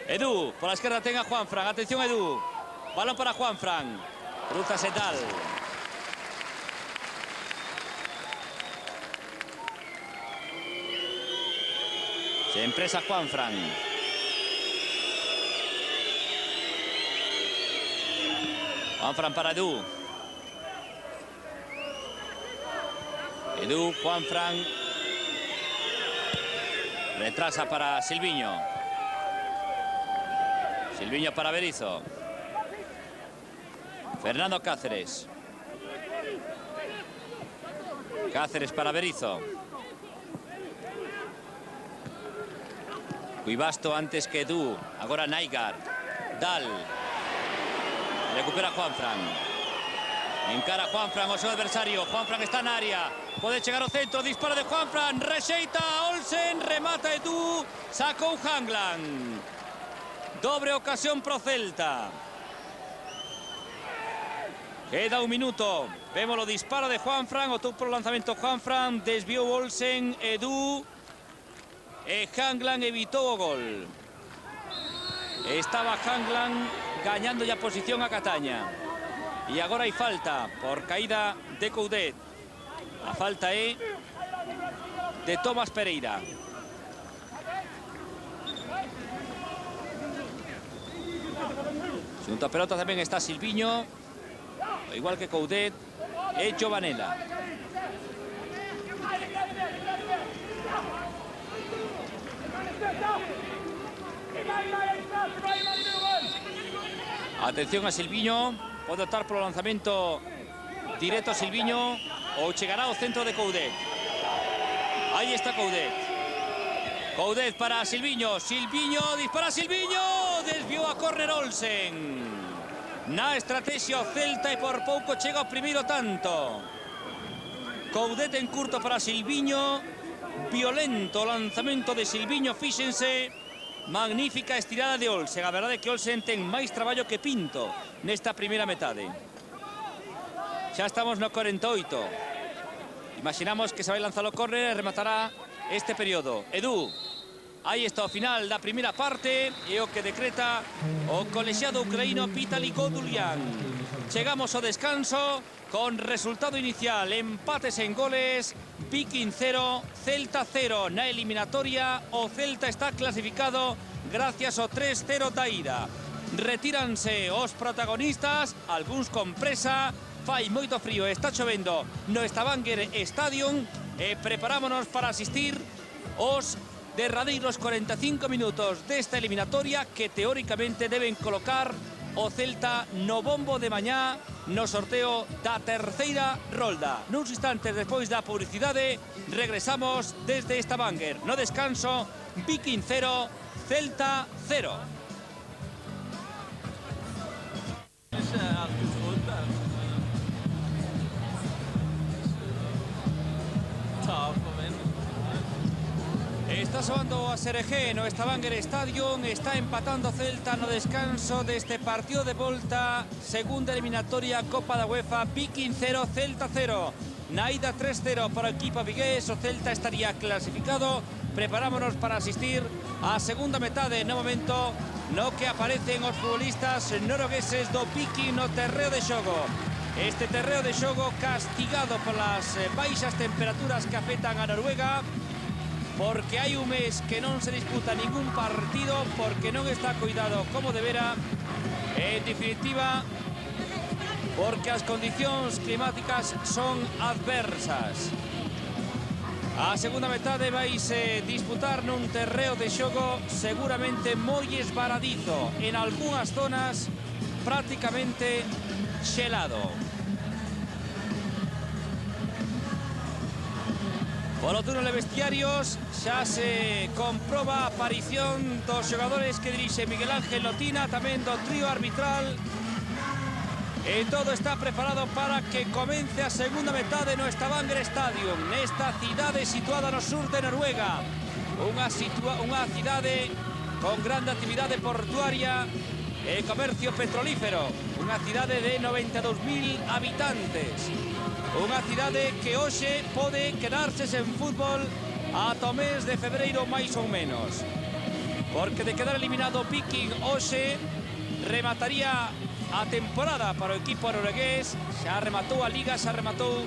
Edu, por la esquerda ten a Juanfran. Atención Edu. Balón para Juanfran. Cruza Setal. Se empresa Juanfran. Juanfran para Edu. Edu, Juanfran. Retrasa para Silviño. Silviño para Berizzo. Fernando Cáceres. Cáceres para Berizzo. Cuibasto antes que Edu. Agora Naigar. Dal. Recupera Juanfran. Encara Juanfran o seu adversario. Juanfran está na área. Pode chegar ao centro. Dispara de Juanfran. Rexeita Olsen. Remata Edu. Sacou Hangland. Dobre ocasión pro Celta. Queda un minuto. Vemos o disparo de Juanfran. O tuvo pro lanzamento Juanfran. Desviou Olsen. Edu. E Hangland evitou o gol. Estaba Hangland gañando ya posición a Cataña. E agora hai falta por caída de Coudet. A falta é de Tomás Pereira. Xunto a pelota tamén está Silviño, igual que Coudet e Giovanella. Atención a Silviño. Pode optar polo lanzamento directo a Silviño ou chegará ao centro de Coudet. Aí está Coudet. Coudet para Silviño. Silviño, dispara Silviño. Desviou a córner Olsen. Na estrategia o Celta e por pouco chega ao primeiro tanto. Coudet en curto para Silviño. Violento lanzamento de Silviño, fíxense. Magnífica estirada de Olsen. A verdade é que Olsen ten máis traballo que Pinto nesta primeira metade. Xa estamos no 48. Imaginamos que se vai lanzar o córner e rematará este período. Edu. Aí está o final da primeira parte e o que decreta o colexiado ucraíno Vitaly Godulian. Chegamos ao descanso con resultado inicial, empates en goles, Viking 0, Celta 0. Na eliminatoria o Celta está clasificado gracias ao 3-0 da ida. Retíranse os protagonistas, algúns con presa, fai moito frío, está chovendo no Stavanger Stadium e preparámonos para asistir os derradeiros 45 minutos desta eliminatoria que teóricamente deben colocar o Celta no bombo de mañá no sorteo da terceira rolda. Nuns instantes despois da publicidade regresamos desde Stavanger. No descanso, Viking 0, Celta 0. Está soando a Seregé no Stavanger Stadium. Está empatando Celta no descanso deste partido de volta. Segunda eliminatoria Copa da UEFA. Viking 0, Celta 0. Na ida 3-0 para o equipo vigués. O Celta estaría clasificado. Preparámonos para asistir á segunda metade no momento no que aparecen os futbolistas noruegueses do Viking no terreo de xogo. Este terreo de xogo castigado polas baixas temperaturas que afectan a Noruega, porque hai un mes que non se disputa ningún partido, porque non está cuidado como debera, e en definitiva porque as condicións climáticas son adversas. A segunda metade vaise disputar nun terreo de xogo seguramente moi esvaradizo, en algunhas zonas prácticamente xelado. Polo túnel de vestiarios xa se comproba a aparición dos xogadores que dirixe Miguel Ángel Notina, tamén do trío arbitral. E todo está preparado para que comece a segunda metade no Stavanger Stadium, nesta cidade situada no sur de Noruega. Unha cidade con grande actividade portuaria e comercio petrolífero. Unha cidade de 92.000 habitantes. Unha cidade que hoxe pode quedarse sen fútbol ata o mes de febreiro máis ou menos. Porque de quedar eliminado Viking hoxe remataría a temporada para o equipo noruegués. Xa rematou a Liga, xa rematou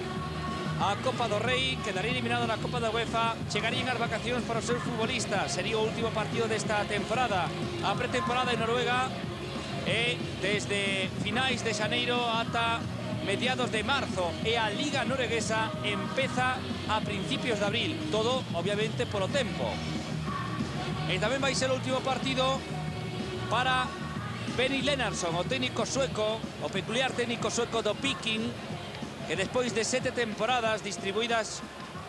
a Copa do Rei, quedaría eliminado na Copa da UEFA, chegarían as vacacións para os seus futbolistas, sería o último partido desta temporada. A pretemporada en Noruega e desde finais de xaneiro ata mediados de marzo, e a Liga norueguesa empeza a principios de abril, todo obviamente polo tempo. E tamén vai ser o último partido para Benny Lennartsson, o técnico sueco, o peculiar técnico sueco do Viking, que despois de 7 temporadas distribuídas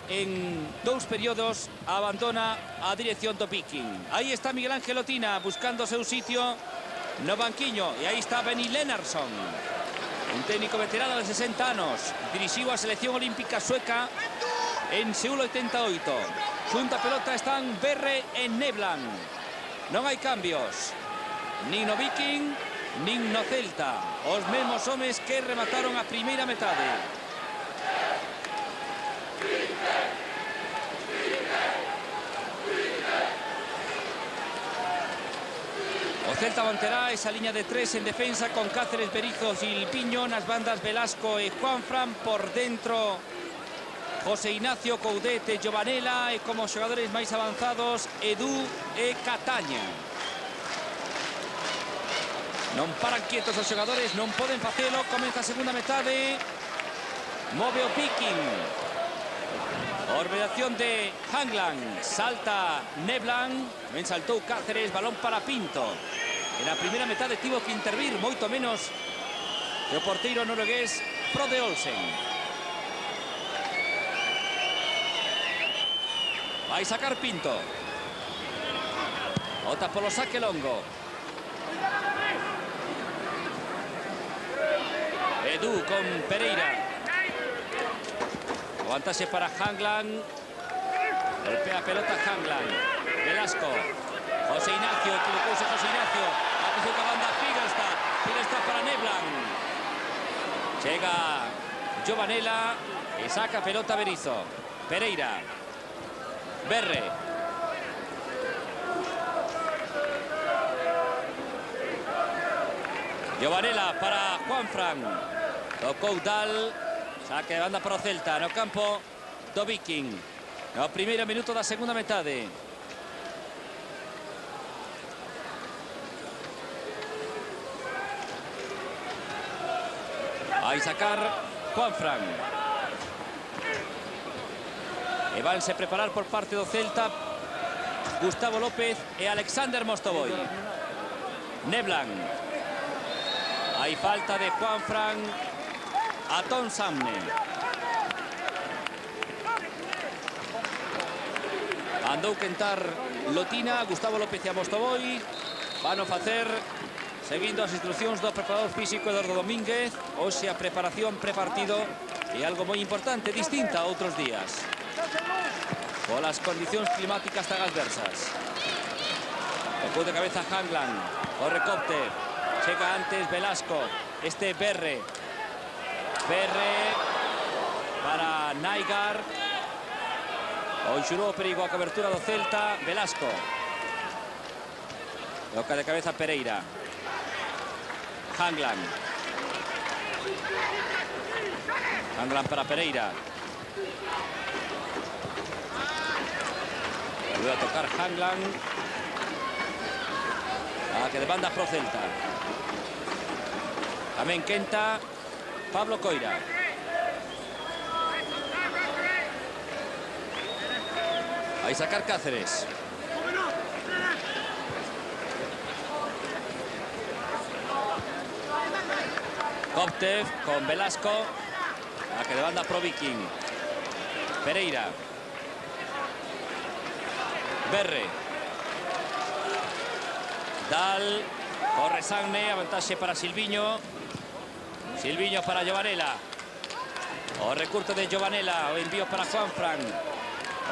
en 2 períodos abandona a dirección do Viking. Aí está Miguel Ángel Otina buscando o seu sitio no banquiño, e aí está Benny Lennartson, un técnico veterano de 60 anos, dirixiu a selección olímpica sueca en Seúl 88. Xunta a pelota están Berre e Neblan. Non hai cambios, nin no Viking, nin no Celta. Os mesmos homes que remataron a primeira metade. O Celta manterá esa liña de 3 en defensa con Cáceres, Berizzo, Silviño, nas bandas Velasco e Juanfran, por dentro José Ignacio, Coudet e Giovanella, e como xogadores máis avanzados Edu e Cataña. Non paran quietos os xogadores, non poden facelo. Comeza a segunda metade, move o Viking. Orbitación de Hangland, salta Neblan, ben saltou Cáceres, balón para Pinto. En a primeira metade tivo que intervir moito menos que o porteiro noruegués Frode Olsen. Vai sacar Pinto. Ota polo saque longo. Edu con Pereira. O vantaxe para Hangland. Golpea a pelota Hangland. Velasco. José Ignacio, equivocouse José Ignacio. Atención a banda Figelstad para Neblan. Chega Giovanella e saca pelota Berizzo. Pereira. Berre. Giovanella para Juanfran. Tocou Dal. Saque de banda para o Celta no campo do Viking. No primeiro minuto da segunda metade. Vai sacar Juanfran. E vanse preparar por parte do Celta Gustavo López e Alexander Mostovoy. Neblan. Hai falta de Juanfran a Tom Samne. Andou quentar Lotina, Gustavo López e a Mostovoy. Van a facer seguindo as instruccións do preparador físico Eduardo Domínguez. Hoxe a preparación prepartido é algo moi importante, distinta a outros días, polas condicións climáticas tan adversas. Tocou de cabeza Hangland, corre Copter, chega antes Velasco, este Berre. Berre para Naigar. O enxurou o perigo a cobertura do Celta, Velasco. Toca de cabeza Pereira. Hangland. Hangland para Pereira. Vuelve a tocar Hangland. Que de banda pro Celta. Tamén quenta Pablo Coira. Vai sacar Cáceres. Koptev con Velasco. Que de banda pro Viking. Pereira. Berre. Dal. Corre Sagne. Avantaxe para Silviño. Silviño para Giovanella. O recurso de Giovanella. O envío para Juanfran.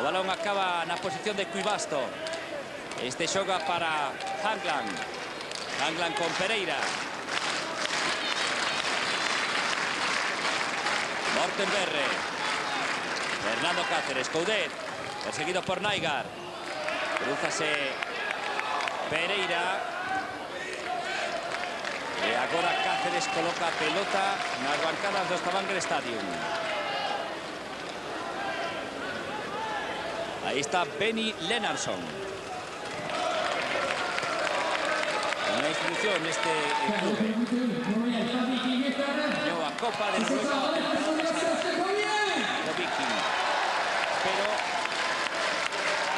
O balón acaba na posición de Cuibasto. Este xoga para Hangland. Hangland con Pereira. Morten Berre. Fernando Cáceres. Coudet. Perseguido por Naigar. Cruzase Pereira. E agora Cáceres coloca a pelota nas bancadas do Stavanger Stadium. Aí está Benny Lennartson. Unha institución neste clube. Gañou a Copa de Noruega do Viking. Pero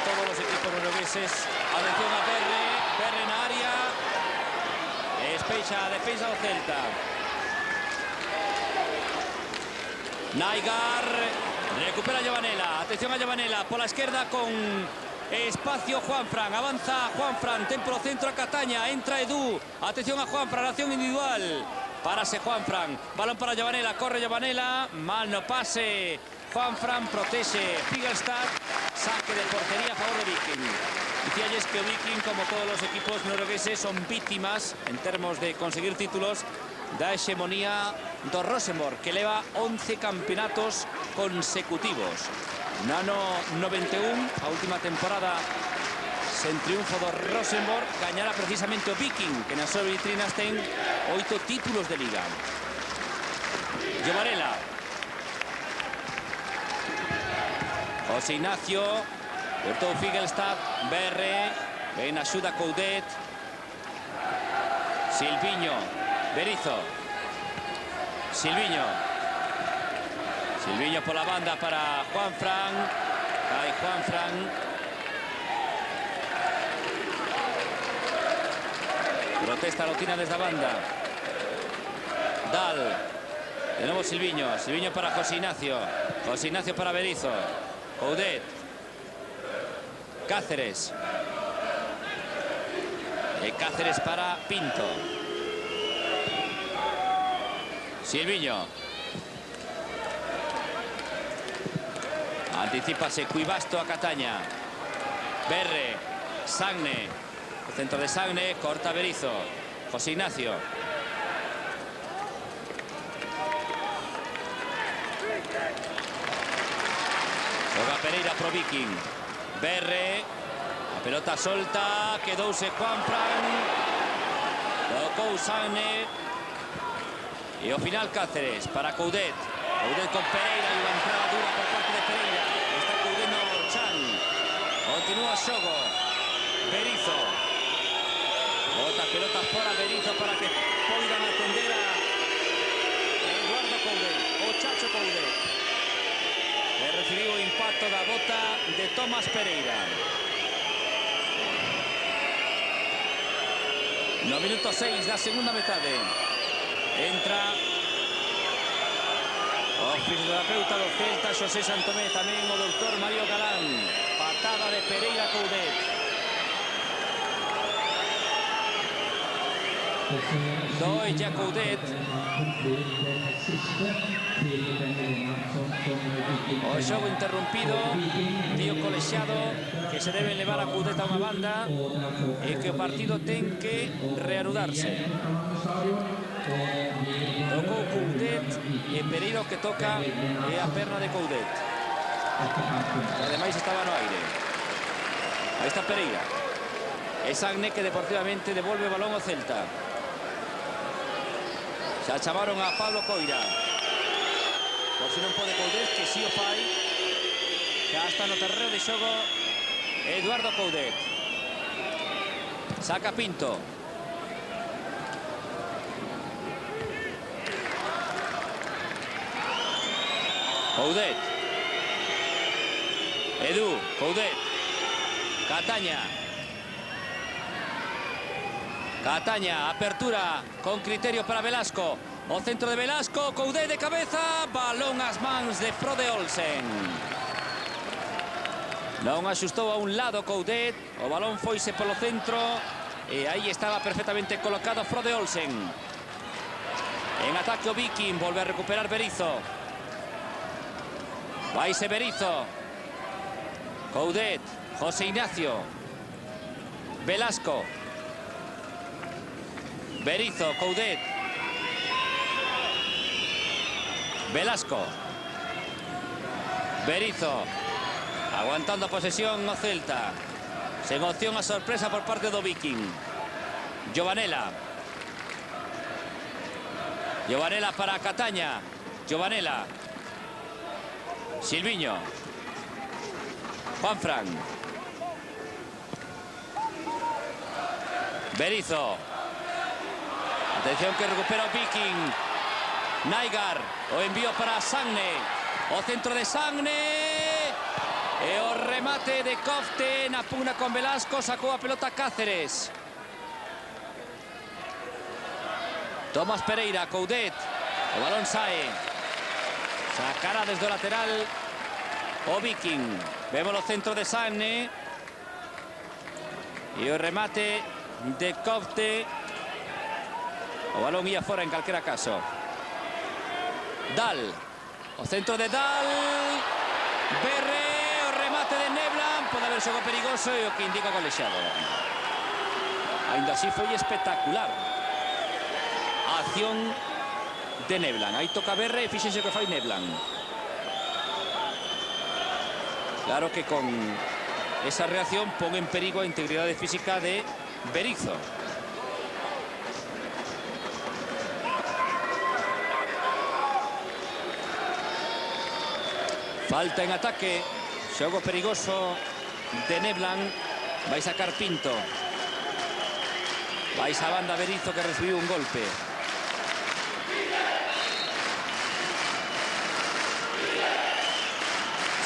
todos os equipos noruegueses. Atención a Berre. Berre na área. Despexa a defensa do Celta. Naigar recupera Giovanella. Atención a Giovanella por la izquierda con espacio Juanfran. Avanza Juanfran. Templo centro a Cataña. Entra Edu. Atención a Juanfran. Acción individual. Parase Juanfran. Balón para Giovanella. Corre Giovanella. Mal no pase. Juanfran protege Figelstad. Saque de portería a favor de Viking. Dicíalles que Viking, como todos los equipos noruegueses, son víctimas en términos de conseguir títulos da hegemonía do Rosenborg, que eleva 11 campeonatos consecutivos. No ano 91, a última temporada sen triunfo do Rosenborg, gañará precisamente o Viking, que nas súas vitrinas ten 8 títulos de liga. Giovanella. José Ignacio. Hurtou Figelstad. Berre. Ben axuda Coudet. Silviño. Berizzo. Silviño. Silviño por la banda para Juanfran. Cae Juanfran. Protesta Lotina desde la banda. Dal. De nuevo Silviño. Silviño para José Ignacio. José Ignacio para Berizzo. Coudet. Cáceres. Cáceres para Pinto. Silviño. Anticipase Cuibasto a Cataña. Berre. Sagne. El centro de Sagne. Corta Berizzo. José Ignacio. Joga Pereira pro Viking. Berre. A pelota solta. Quedouse Juanfran. Tocou Sagne. E ao final Cáceres para Coudet. Coudet con Pereira e unha entrada dura por parte de Pereira. Está Coudet no chan. Continúa xogo. Berizzo. Bota pelota fora Berizzo para que poidan atender a Eduardo Coudet. O Chacho Coudet. E recibiu o impacto da bota de Tomás Pereira. No minuto 6 da segunda metade. Entra o fisioterapeuta do Celta, Xosé Santomé, tamén o doutor Mario Galán. Patada de Pereira Coudet. Doe ya Coudet. O xogo interrompido, tío colexiado, que se deben levar a Coudet a unha banda e que o partido ten que reanudarse. Tocou Coudet e Pereira o que toca é a perna de Coudet. Ademais estaba no aire. Aí está Pereira. É Sagne que deportivamente devolve o balón ao Celta. Xa chamaron a Pablo Coira. Por si non pode Coudet, que si o fai. Xa está no terreo de xogo Eduardo Coudet. Saca Pinto. Coudet. Edu, Coudet. Cataña. Cataña, apertura con criterio para Velasco. O centro de Velasco, Coudet de cabeza. Balón ás mans de Frode Olsen. Non axustou a un lado Coudet. O balón foise polo centro. E aí estaba perfectamente colocado Frode Olsen. En ataque o Viking, volve a recuperar Berizzo. Vaise Berizzo. Coudet. José Ignacio. Velasco. Berizzo. Coudet. Velasco. Berizzo. Aguantando a posesión o Celta. Sen opción a sorpresa por parte do Viking. Giovanella. Giovanella para Cataña. Giovanella. Silviño. Juanfran. Berizzo. Atención que recupera o Viking. Naigar. O envío para Sagne. O centro de Sagne. E o remate de Kofte na pugna con Velasco. Sacou a pelota Cáceres. Tomás Pereira. Coudet. O balón sae. Sacará desde o lateral o Viking. Vemos o centro de Sagne. E o remate de Cofte. O balón ia fora en calquera caso. Dal. O centro de Dal. Berre. O remate de Neblan. Pode haber xogo perigoso e o que indica o colexiado. Ainda así foi espectacular a acción de Neblan. Aí toca Berre e fíxense que fai Neblan. Claro que con esa reacción pon en perigo a integridade física de Berizzo. Falta en ataque. Xogo perigoso de Neblan. Vai sacar Pinto. Vai a banda Berizzo que recibiu un golpe.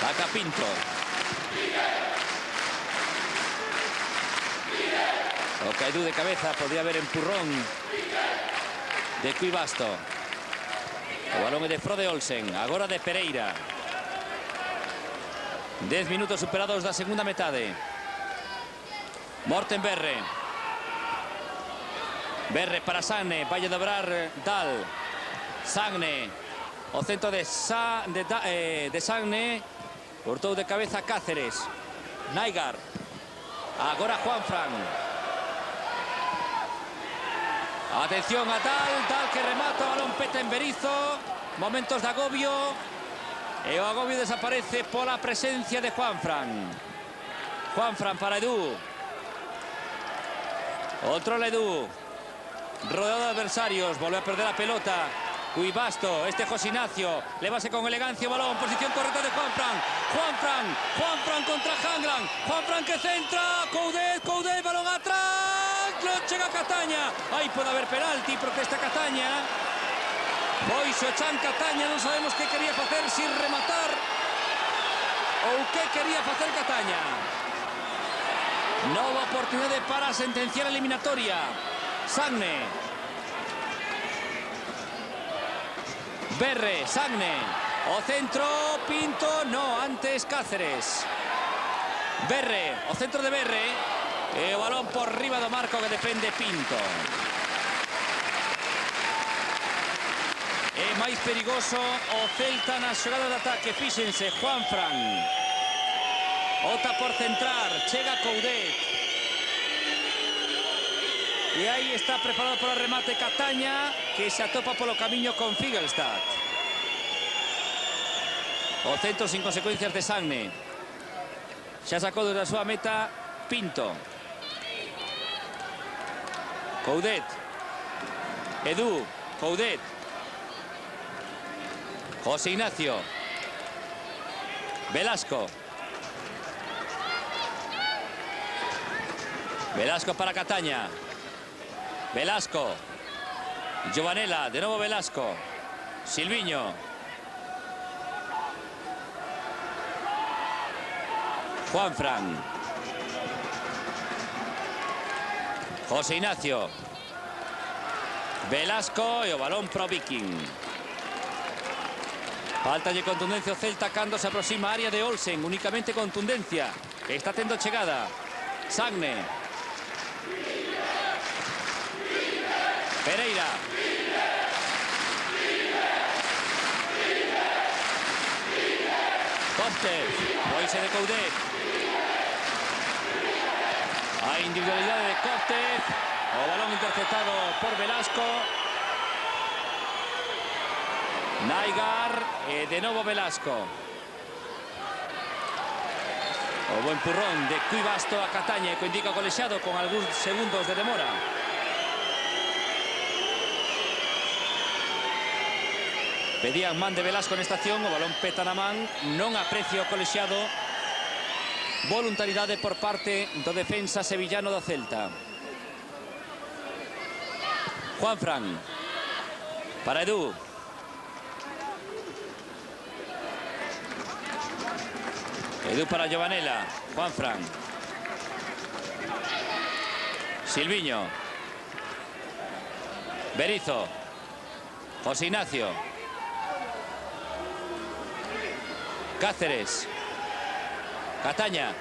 Saca Pinto. O Caidú de cabeza, podría haber empurrón de Cuibasto. O balón de Frode Olsen, agora de Pereira. 10 minutos superados da segunda metade. Morten Berre. Berre para Sagne, vai a dobrar Dal. Sagne, o centro de Sagne. Cortou de cabeza Cáceres. Naigar. Agora Juanfran. Atención a Dal. Dal que remata, balón peta en Berizzo. Momentos de agobio. E o agobio desaparece pola presencia de Juanfran. Juanfran para Edu. Otro Edu. Rodeado de adversarios. Vuelve a perder la pelota. Cuibasto, José Ignacio, levase con elegancia o balón, posición correcta de Juanfran. Juanfran contra Hanglan. Juanfran que centra, Coudet, balón atrás, lo chega Cataña. Aí pode haber penalti, protesta Cataña. Foi Xochan Cataña, non sabemos que quería facer, si rematar ou que quería facer Cataña. Nova oportunidade para sentenciar a eliminatoria. Sagne. Berre, Sagne, o centro, Pinto, no, antes Cáceres. Berre, o centro de Berre, e o balón por riba do marco que defende Pinto. É máis perigoso o Celta na xogada de ataque, fíxense, Juanfran. Ota por centrar, chega Coudet. E aí está preparado para o remate Cataña, que se atopa polo camiño con Figelstad. O centro sin consecuencias de Sagne. Xa sacou desde a súa meta Pinto. Coudet. Edu. Coudet. José Ignacio. Velasco. Velasco para Cataña. Velasco. Giovanella, de nuevo Velasco. Silviño. Juanfran. José Ignacio. Velasco e o balón pro Viking. Falta de contundencia o Celta cando se aproxima a área de Olsen. Únicamente contundencia. Está tendo chegada. Sagne. Pereira. Cóctel. Royce de Coudet. A individualidade de Cóctel. O balón interceptado por Velasco. Naigar. E de novo Velasco. O buen empurrón de Cuibasto a Cataña, que indica o colexiado con algúns segundos de demora. Pedían man de Velasco nesta acción, o balón peta na man, non aprecia o colexiado. Voluntariedade por parte do defensa sevillano do Celta. Juanfran. Para Edu. Edu para Giovanella. Juanfran. Silviño. Berizzo. José Ignacio. Cáceres. Cataña.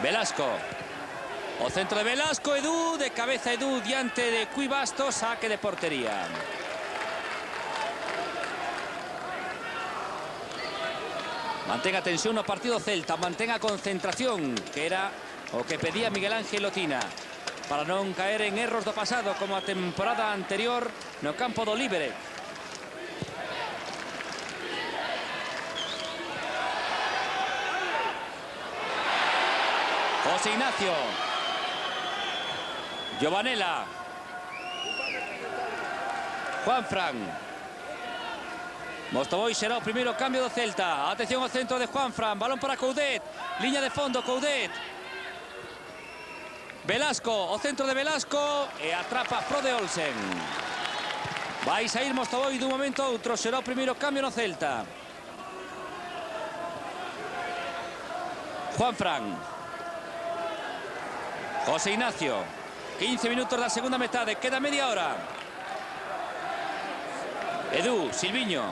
Velasco. O centro de Velasco, Edu, de cabeza Edu, diante de Cui Bastos, saque de portería. Mantenga tensión no partido Celta, mantenga concentración, que era o que pedía Miguel Ángel Lotina, para non caer en erros do pasado, como a temporada anterior no campo do Líbere. José Ignacio. Giovanella. Juanfran. Mostovoy será o primeiro cambio do Celta. Atención ao centro de Juanfran. Balón para Coudet. Liña de fondo, Coudet. Velasco, o centro de Velasco. E atrapa Frode Olsen. Vai sair Mostovoy dun momento a outro. Será o primeiro cambio no Celta. Juanfran. José Ignacio. 15 minutos da segunda metade. Queda media hora. Edu, Silviño.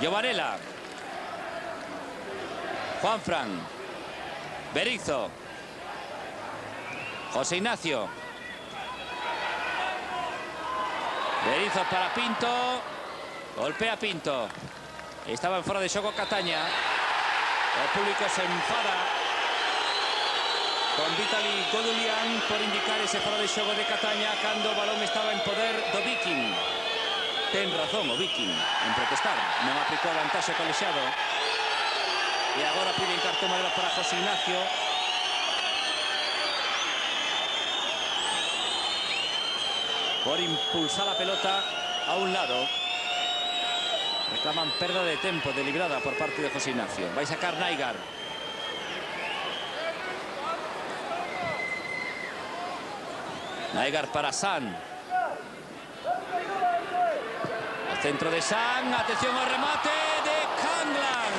Giovanella. Juanfran. Berizzo. José Ignacio. Berizzo para Pinto. Golpea Pinto. Estaba en fora de xogo Cataña. O público se enfada con Vitaly Godulian por indicar ese fora de xogo de Cataña cando o balón estaba en poder do Viking. Ten razón o Viking en protestar. Non aplicou a vantaxe colexiado. E agora piden cartón amarelo para José Ignacio. Por impulsar a pelota a un lado. Reclaman perda de tempo deliberada por parte de José Ignacio. Vai sacar Naigar. Naigar para San. Al centro de San. Atención al remate de Hanglan.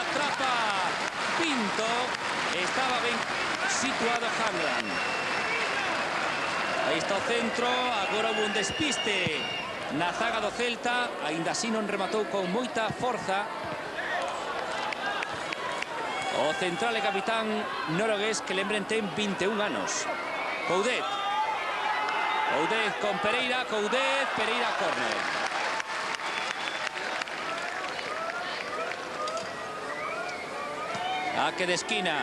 Atrapa Pinto. Estaba ben situado Hanglan. Aí está o centro. Agora houve un despiste na zaga do Celta. Ainda así non rematou con moita forza. O central e capitán noruegués, que lembren ten 21 anos. Coudet. Coudet con Pereira, Coudet, Pereira córner. Saque de esquina.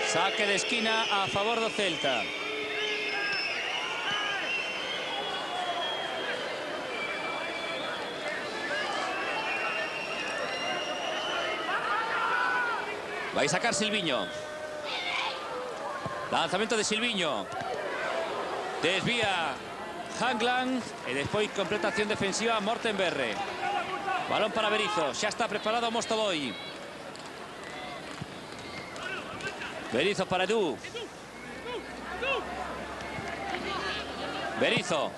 Saque de esquina a favor do Celta. Vai sacar Silviño. Lanzamento de Silviño. Desvía Hanglan e despois completación defensiva Mortenberre. Balón para Berizzo. Xa está preparado Mostovoy. Berizzo para Edu. Berizzo.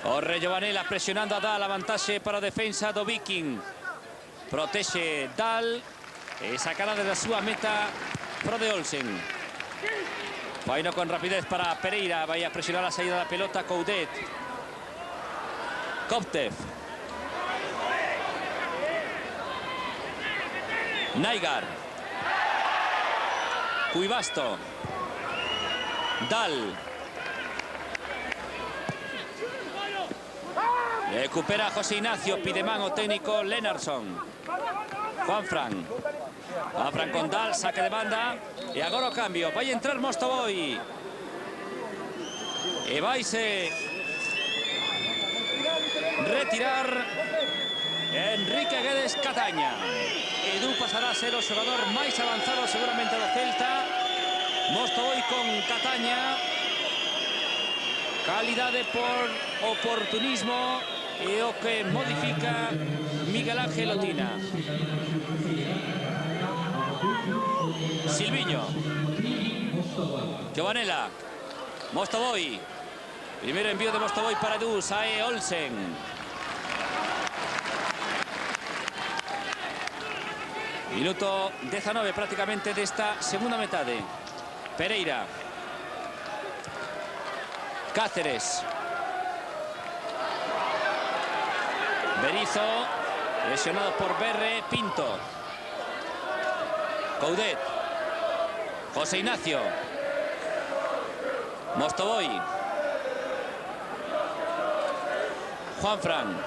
Corre Giovanella presionando a Dal. A vantaxe para a defensa do Viking. Protexe Dal. E sacada da súa meta Frode Olsen. Faino con rapidez para Pereira. Vai a presionar a saída da pelota Coudet. Koptev. Naigar. Cuibasto. Dal. Recupera José Ignacio. Pide man o técnico Lenarsson. Juanfran. Juanfran con Dal. Saque de banda. E agora o cambio. Vai entrar Mostovoy. E vaise retirar Enrique Guedes Cataña. Edu pasará a ser o xogador máis avanzado seguramente do Celta. Mostovoy con Cataña. Calidade por oportunismo e o que modifica Miguel Ángel Lotina. Silviño. Giovanella. Mostovoy. Primeiro envío de Mostovoy para Edu. Sae Olsen. Minuto 19 prácticamente desta segunda metade. Pereira. Cáceres. Berizzo, lesionado por Berre. Pinto. Coudet. José Ignacio. Mostovoy. Juanfran.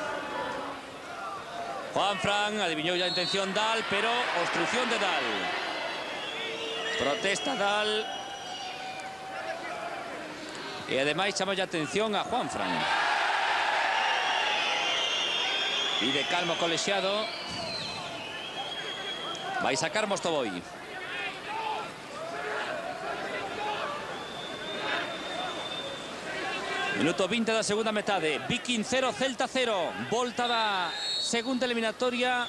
Juanfran adivinó ya la intención Dal, pero obstrucción de Dal. Protesta Dal. Y además echamos ya atención a Juanfran. Pide calmo colegiado. Va a sacar Mostovoy. Minuto 20 da segunda metade. Viking 0, Celta 0. Volta da segunda eliminatoria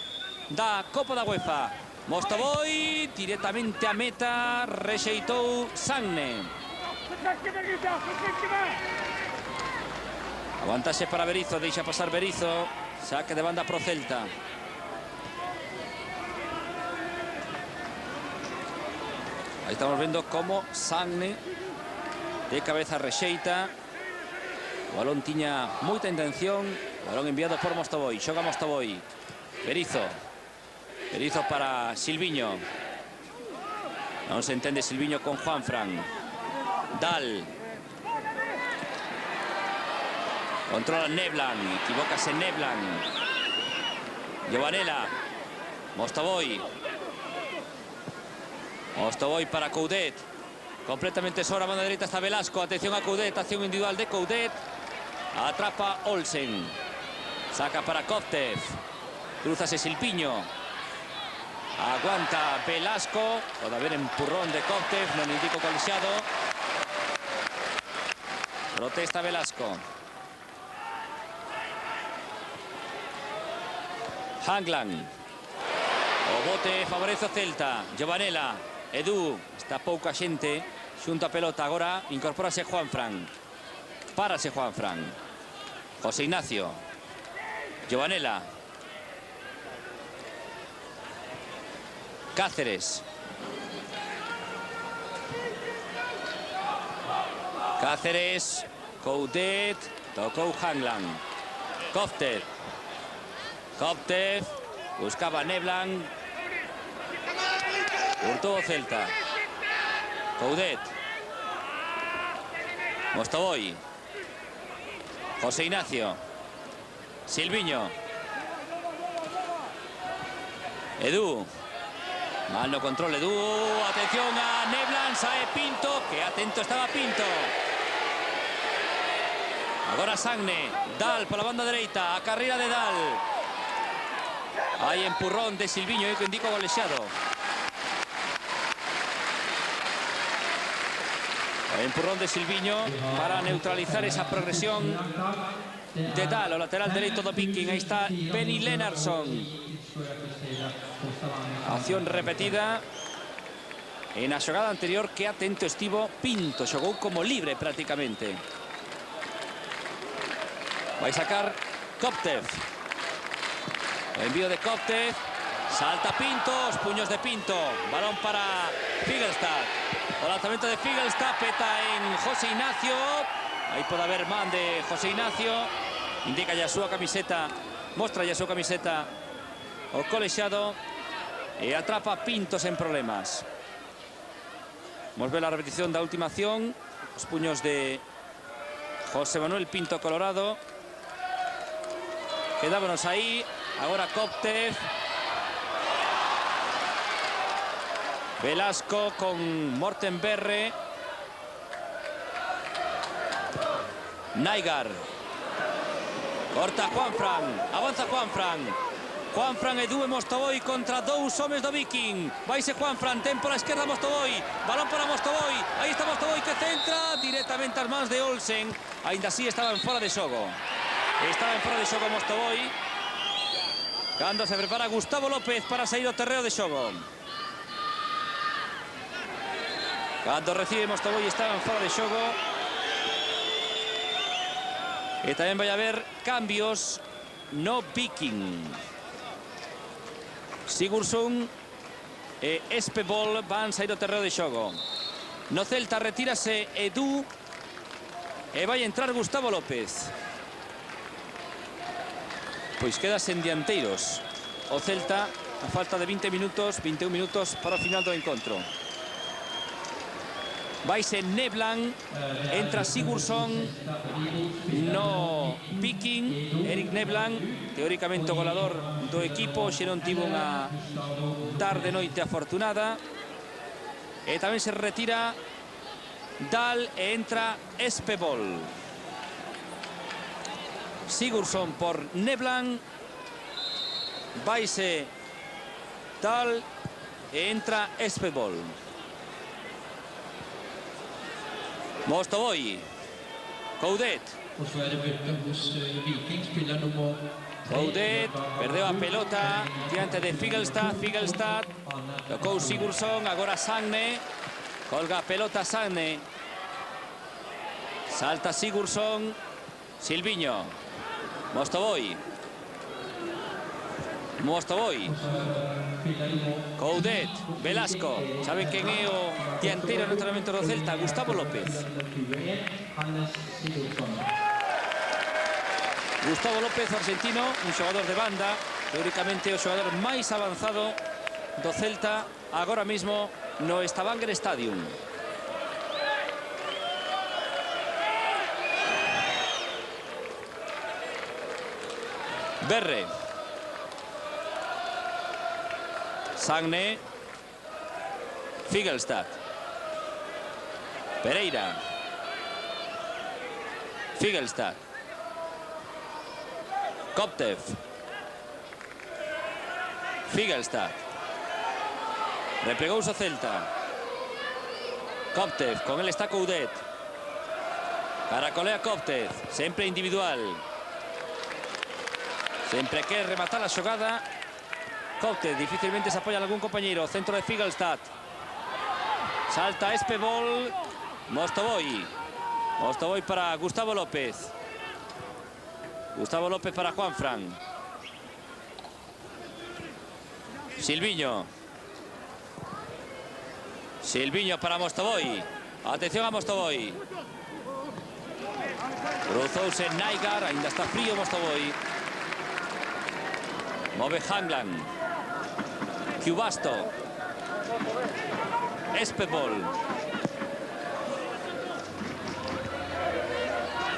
da Copa da UEFA. Mostovoy directamente a meta. Rexeitou Sagne. Aguantase para Berizzo. Deixa pasar Berizzo. Saque de banda pro Celta. Ahí estamos viendo cómo Sagne de cabeza rexeita. O balón tiña moita intención. Balón enviado por Mostovoy. Xoga Mostovoy. Berizzo. Berizzo para Silviño. Non se entende Silviño con Juanfran. Dal. Controla Neblan. Equivócase Neblan. Giovanella. Mostovoy. Mostovoy para Coudet. Completamente sobra mano derecha está Velasco. Atención a Coudet. Acción individual de Coudet. Atrapa Olsen. Saca para Koptev. Cruzase Silviño. Aguanta Velasco. Puede haber empurrón de Koptev. No le indico colegiado. Protesta Velasco. Hanglan. O bote favorece o Celta. Giovanella. Edu. Está pouca xente. Xunto a pelota agora. Incorpórase Juanfran. Párase Juanfran. José Ignacio. Giovanella. Cáceres. Cáceres. Coudet. Tocou Hanglan. Koptev. Koptev. Buscaba Neblan. Hurtó o Celta. Coudet. Mostovoy. José Ignacio. Silviño. Edu. Mal no control Edu. Atención a Neblan. Sae Pinto. Que atento estaba Pinto. Agora Sagne. Dal por la banda dereita. A carrera de Dal. Hay empurrón de Silviño. Que indico goleado. Empurrón de Silviño para neutralizar esa progresión de Dal, o lateral dereito do Viking. Ahí está Benny Lennartson. Acción repetida. En la xogada anterior, que atento estivo Pinto. Xogou como libre prácticamente. Va a sacar Koptev. El envío de Koptev. Salta Pinto, os puños de Pinto. Balón para Figelstad. O lanzamiento de Figelstad, peta en José Ignacio. Ahí puede haber man de José Ignacio. Indica ya su camiseta. Mostra ya su camiseta o colegiado. Y atrapa Pintos en problemas. Vamos a ver la repetición da última acción. Los puños de José Manuel Pinto Colorado. Quedámonos ahí. Ahora Koptev. Velasco con Morten Berre. Naigar. Corta Juanfran. Avanza Juanfran. Juanfran e Edu e Mostovoy contra dous homes do Viking. Vaise Juanfran. Tempo a la esquerda Mostovoy. Balón para Mostovoy. Aí está Mostovoy que centra directamente ás mans de Olsen. Ainda así estaba en fora de xogo. Estaba en fora de xogo Mostovoy. Cando se prepara Gustavo López para sair ao terreo de xogo. Cando recibe Mostovoy estaba en fora de xogo. E tamén vai haber cambios no Viking. Sigurdsson e Espebol van sair ao terreo de xogo. No Celta retírase Edu. E vai entrar Gustavo López. Pois queda sen dianteiros o Celta a falta de 20 minutos, 21 minutos para o final do encontro. Vaise Neblan, entra Sigurdsson no Viking. Eric Neblan, teóricamente o goleador do equipo, xe non tivo unha tarde noite afortunada. E tamén se retira Dahl e entra Espebol. Sigurdsson por Neblan, vaise Dahl e entra Espebol. Mostovoy, Coudet. Coudet perdeu a pelota diante de Figelstad. Figelstad tocou Sigurdsson, agora Sagne. Colga a pelota Sagne. Salta Sigurdsson. Silviño. Mostovoy. Mostovoy. Coudet, Velasco. Saben quen é o dianteiro no entrenamento do Celta? Gustavo López. Gustavo López, argentino, un xogador de banda, teóricamente o xogador máis avanzado do Celta agora mesmo no Stavanger Stadium. Berre. Sagne. Figelstad. Pereira. Figelstad. Koptev. Figelstad. Replegouse o Celta. Koptev, con él está Coudet. Caracolea Koptev, sempre individual. Sempre quere rematar a xogada. Koptev difícilmente se apoya en algún compañero. Centro de Figelstad. Salta Espebol. Mostovoy. Mostovoy para Gustavo López. Gustavo López para Juanfran. Silviño. Silviño para Mostovoy. Atención a Mostovoy. Cruzouse Naigar. Ainda está frío Mostovoy. Move Hangland. Cubasto. Espebol.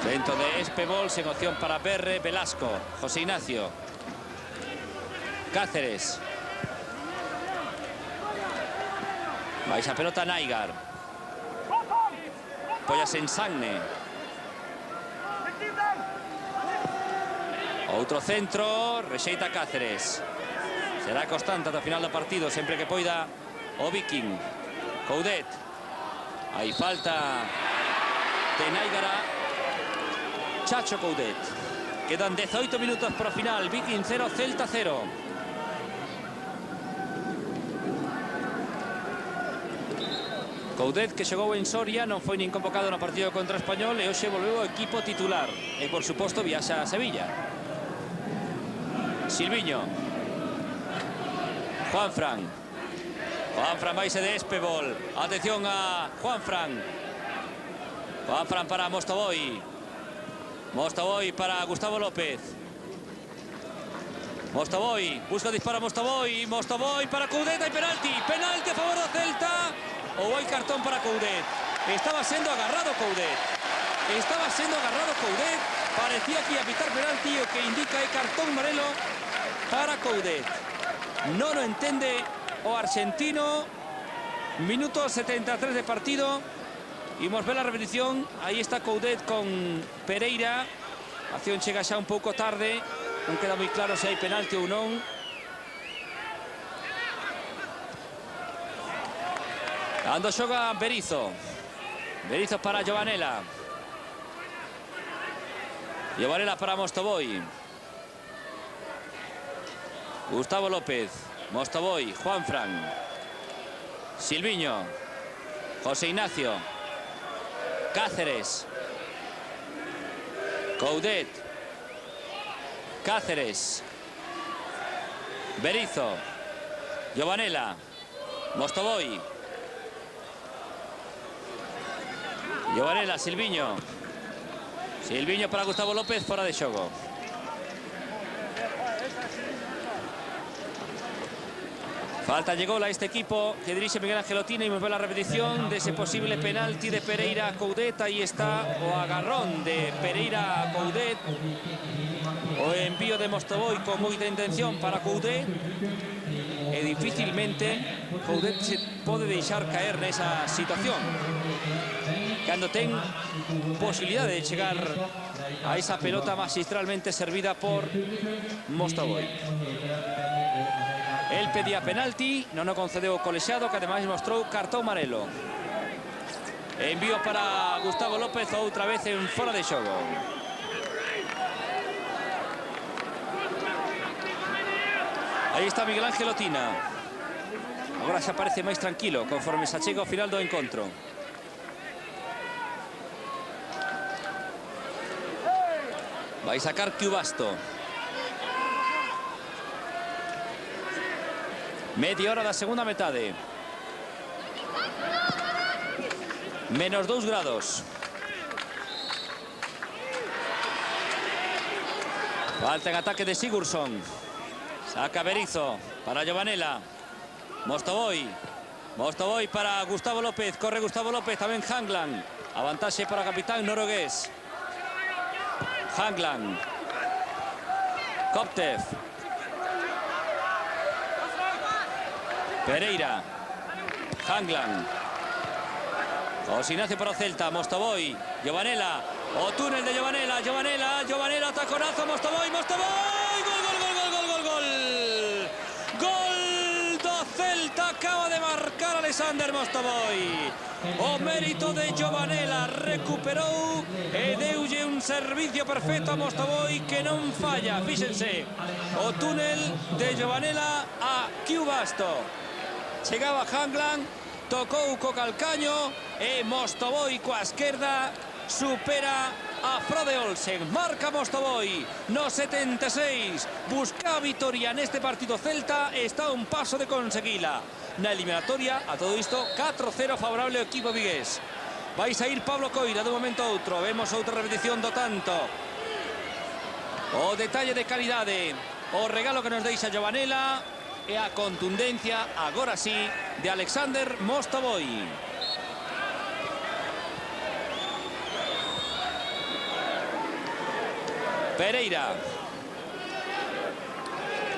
Centro de Espebol, sin opción para Berre. Velasco. José Ignacio. Cáceres. Vais a pelota Naigar. Pollas en Sagne. Outro centro. Rexeita Cáceres. Será constante ata o final do partido, sempre que poida o Viking. Coudet. Hai falta de Naigara. Chacho Coudet. Quedan 18 minutos para o final. Viking 0, Celta 0. Coudet, que xogou en Soria, non foi nin convocado no partido contra o Español e hoxe volveu ao equipo titular. E, por suposto, viaxa a Sevilla. Silviño. Juanfran. Juanfran vaise de Espebol. Atención a Juanfran. Juanfran para Mostovoy. Mostovoy para Gustavo López. Mostovoy. Busca disparo a Mostovoy. Mostovoy para Coudet. Hai penalti. Penalti a favor do Celta. Ou hai cartón para Coudet. Estaba sendo agarrado Coudet. Estaba sendo agarrado Coudet. Parecía que ia pitar penalti. O que indica é cartón amarelo para Coudet. Non o entende o argentino. Minuto 73 de partido. Imos ver a repetición. Aí está Coudet con Pereira. A acción chega xa un pouco tarde. Non queda moi claro se hai penalti ou non. Cando xoga Berizzo. Berizzo para Giovanella. Giovanella para Mostovoy. Gustavo López. Mostovoy. Juanfran. Silviño. José Ignacio. Cáceres. Coudet. Cáceres. Berizzo. Giovanella. Mostovoy. Giovanella, Silviño. Silviño para Gustavo López, fora de xogo. Falta llegó a este equipo que dirige Miguel Ángel Otina y me ve la repetición de ese posible penalti de Pereira a Coudet. Ahí está o agarrón de Pereira a Coudet. O envío de Mostovoy con moita intención para Coudet. E difícilmente Coudet se pode deixar caer nesa situación. Cando ten posibilidade de chegar a esa pelota magistralmente servida por Mostovoy. El pedía penalti, non o concedeu o colexiado, que ademais mostrou cartón amarelo. Envío para Gustavo López, outra vez en fora de xogo. Aí está Miguel Ángel Otina. Agora xa parece máis tranquilo, conforme se achega ao final do encontro. Vai sacar Cubasto. Media hora da segunda metade. Menos 2 grados. Falta en ataque de Sigurdsson. Saca Berizzo para Giovanella. Mostovoy. Mostovoy para Gustavo López. Corre Gustavo López, tamén Hangland. Avantaxe para o capitán noruegués. Hangland. Koptev. Pereira. Hangland. José Ignacio para o Celta. Mostovoy. Giovanella. O túnel de Giovanella. Giovanella. Taconazo. Mostovoy. Gol. Gol do Celta. Acaba de marcar Alexander Mostovoy. O mérito de Giovanella. Recuperou e deulle un servicio perfecto a Mostovoy que non falla. Fíxense. O túnel de Giovanella a Cubasto. Chegaba Hangland, tocou co calcaño e Mostovoy coa esquerda supera a Frode Olsen. Marca Mostovoy no 76. Busca a vitoria neste partido Celta e está a un paso de conseguila. Na eliminatoria, a todo isto, 4-0 favorable ao equipo vigués. Vai sair Pablo Coira de un momento a outro. Vemos outra repetición do tanto. O detalle de calidade, o regalo que nos deixa Giovanella e a contundencia, agora sí, de Alexander Mostovoy. Pereira.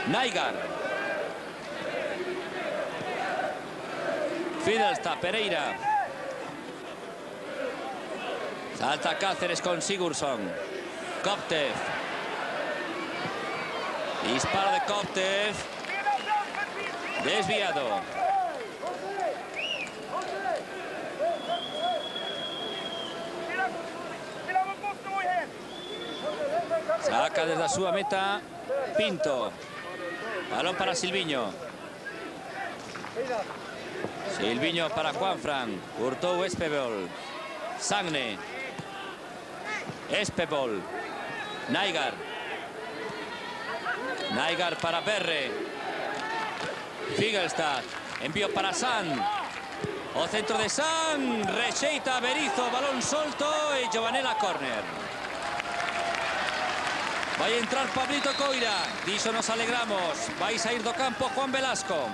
Naigar. Fidelsta, Pereira. Salta Cáceres con Sigurdsson. Koptev. Disparo de Koptev. Desviado. Saca desde a súa meta Pinto. Balón para Silviño. Silviño para Juanfran. Hurtou Espebol. Sagne. Espebol. Naigar. Naigar para Berre. Figelstad, envío para San. O centro de San, rexeita Berizzo, balón solto e Giovanella córner. Vai entrar Pablito Coira, diso nos alegramos. Vai sair do campo Juan Velasco.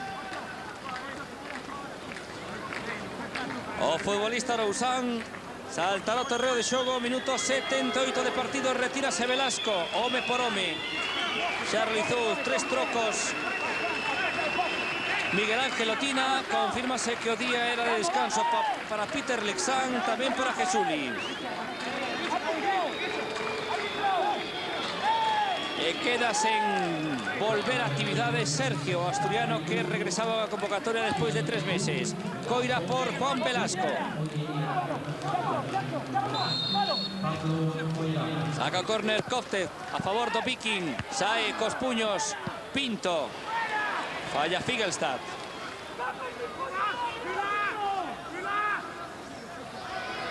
O futbolista Rousán saltará o terreo de xogo, minuto 78 de partido, retírase Velasco, home por home. Xa realizou 3 trocos Miguel Ángel Otina. Confírmase que o día era de descanso para Peter Lexán, tamén para Jesuli. E queda sen volver a actividade Sergio Asturiano, que regresaba a convocatoria despois de 3 meses. Coira por Juan Velasco. Saca o córner Koptev a favor do Viking. Sae cos puños Pinto. Falla Figelstad.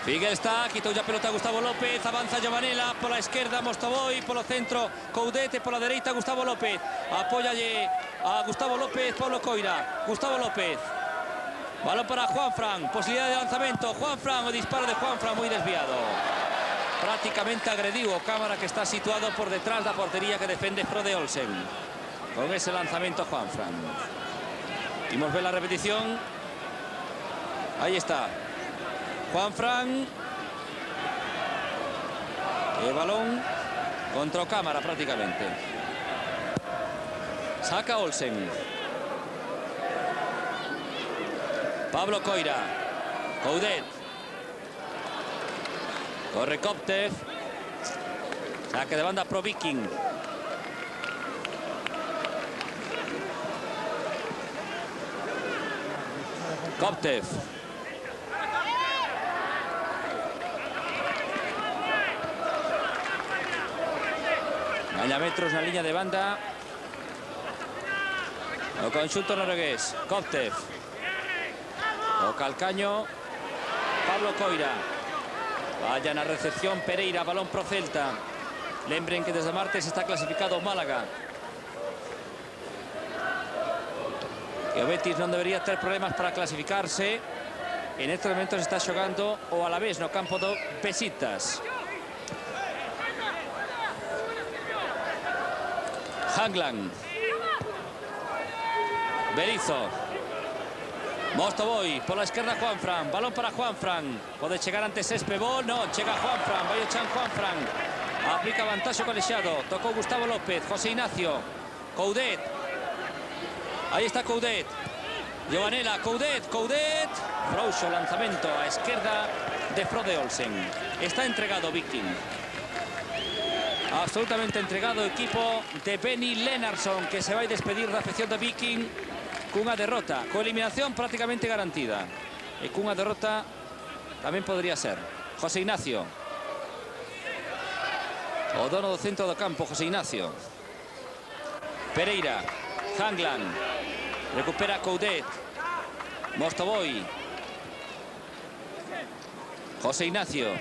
Figelstad, quitou a pelota a Gustavo López, avanza Giovanella pola esquerda, Mostovoy, polo centro Coudet, pola dereita Gustavo López. Apóyalle a Gustavo López, Pablo Coira. Gustavo López. Balón para Juanfran, posibilidad de lanzamento. Juanfran, o disparo de Juanfran moi desviado. prácticamente agrediu o cámara que está situado por detrás da portería que defende Frode Olsen. Con ese lanzamiento Juanfran. Imos ver la repetición. Ahí está. Juanfran. El balón contra o cámara prácticamente. Saca Olsen. Pablo Coira. Coudet. Corre Koptev. Saque de banda pro Viking. Koptev. Galla metros na liña de banda. O conxunto noruegués. Koptev. O calcaño. Pablo Coira. Vaya na recepción Pereira. Balón pro Celta. Lembren que desde martes está clasificado Málaga. Que o Betis non debería ter problemas para clasificarse. En estes momentos está xogando o Alavés no campo do Besiktas. Hangland. Berizzo. Mostovoy pola esquerda Juanfran. Balón para Juanfran. Pode chegar antes Espebol. No, chega Juanfran. Vai o chan Juanfran. Aplica vantaxe colexiado. Tocou Gustavo López. José Ignacio. Coudet. Ahí está Coudet. Giovanella, Coudet. Frouxo, lanzamento a esquerda de Frode Olsen. Está entregado Viking. Absolutamente entregado o equipo de Benny Lennartson, que se vai despedir da afección de Viking cunha derrota, co eliminación prácticamente garantida. E cunha derrota tamén podría ser. José Ignacio. O dono do centro do campo, José Ignacio. Pereira. Hangland. Recupera Coudet. Mostovoy. José Ignacio.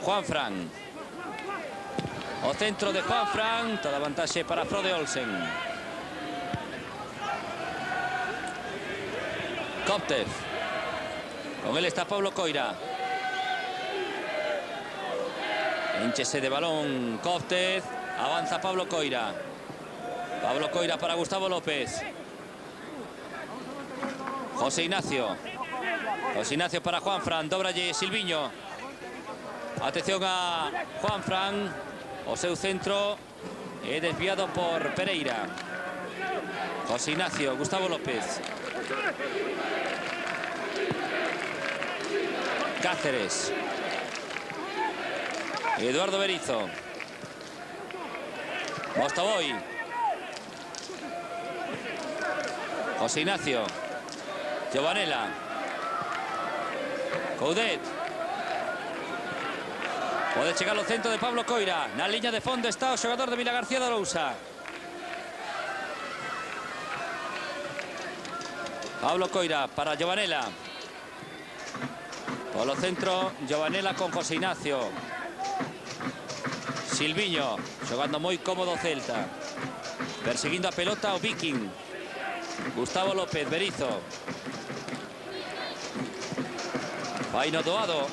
Juanfran. O centro de Juanfran. Toda vantaxe para Frode Olsen. Koptev. Con él está Pablo Coira. Hinchese de balón Koptev. Avanza Pablo Coira. Pablo Coira para Gustavo López. José Ignacio. José Ignacio para Juanfran. Dobralle Silviño. Atención a Juanfran. O seu centro é desviado por Pereira. José Ignacio. Gustavo López. Cáceres. Eduardo Berizzo. Mostovoy. José Ignacio. Giovanella. Coudet. Pode chegar ao centro de Pablo Coira. Na liña de fondo está o xogador de Vila García de Arousa. Pablo Coira para Giovanella. Polo centro, Giovanella con José Ignacio. Silviño, xogando moi cómodo Celta. Perseguindo a pelota o Viking. Gustavo López, Berizzo. Vai no doado.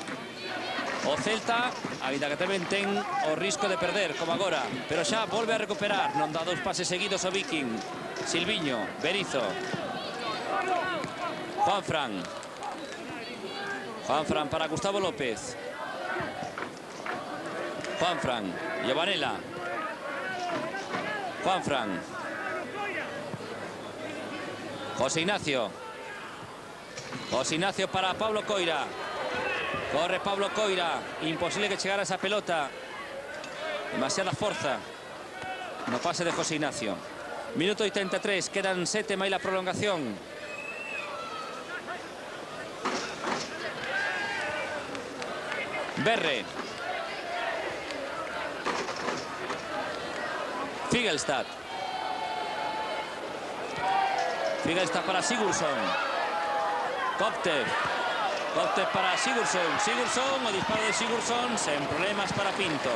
O Celta, aínda que tamén ten o risco de perder, como agora. Pero xa volve a recuperar. Non dá dous pases seguidos o Viking. Silviño, Berizzo. Juanfran. Juanfran para Gustavo López. Juanfran. Giovanella. Juanfran. José Ignacio. José Ignacio para Pablo Coira. Corre Pablo Coira. Imposible que chegara esa pelota. Demasiada forza no pase de José Ignacio. Minuto 83. Quedan 7 máis la prolongación. Berre. Figelstad. Figelstad para Sigurdsson. Koptev. Koptev para Sigurdsson. Sigurdsson, o disparo de Sigurdsson, sen problemas para Pinto.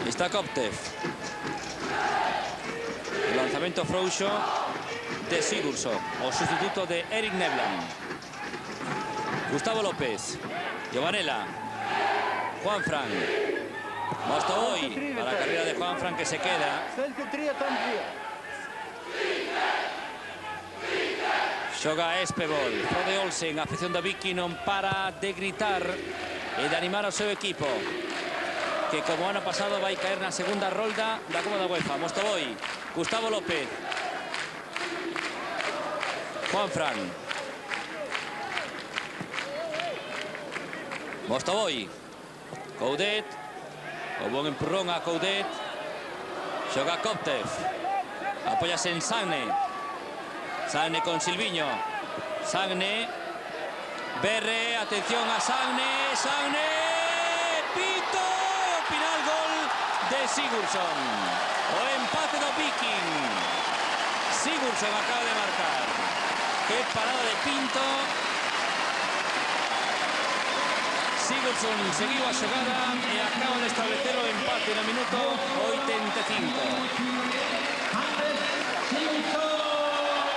Está Koptev. El lanzamiento frouxo de Sigurdsson, o sustituto de Erik Nevland. Gustavo López, Giovanella, Juanfran, Mostovoy, para la carrera de Juanfran que se queda. Xoga Espebol, Frode Olsen, afición de Viking non para de gritar e de animar ao seu equipo, que como ano pasado vai caer na segunda rolda da Copa da UEFA. Mostovoy, Gustavo López, Juanfran, Mostovoy, Coudet, o bon empurrón a Coudet, xoga Koptev, apóyase en Sagne, Sagne con Silviño, Sagne, Berre, atención a Sagne, Sagne, pito, final gol de Sigurdsson, o empate do Viking. Sigurdsson acaba de marcar, qué parada de Pinto. Sigurdsson seguiu a xogada e acaba de establecer o empate no minuto 85.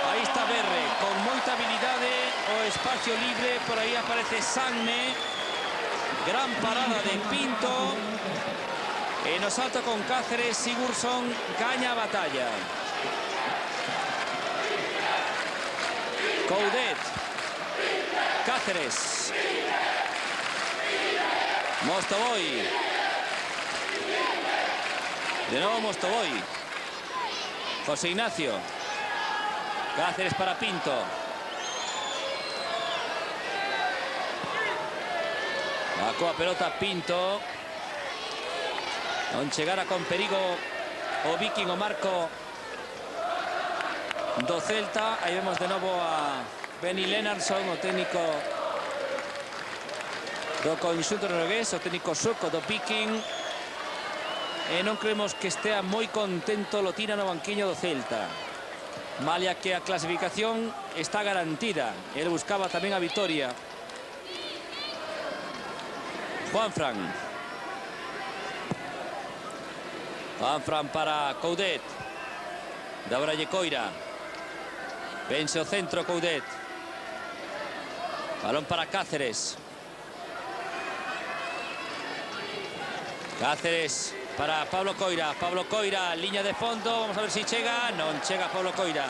Aí está Berre, con moita habilidade, o espacio libre, por aí aparece Sagne, gran parada de Pinto, e no salto con Cáceres, Sigurdsson gaña a batalla. Coudet, Cáceres, Mostovoy, de nuevo Mostovoy, José Ignacio, Cáceres para Pinto, bacó a pelota Pinto, non chegara con perigo o Viking o marco do Celta. Aí vemos de novo a Benny Lennartson, o técnico do conxunto noruegués, o técnico sueco do Viking, e non creemos que estea moi contento lo tira no banquiño do Celta, malia que a clasificación está garantida. Ele buscaba tamén a vitoria. Juanfran para Coudet, Dabralle Coira, vence o centro Coudet, balón para Cáceres, Cáceres para Pablo Coira, línea de fondo, vamos a ver si chega, non chega Pablo Coira,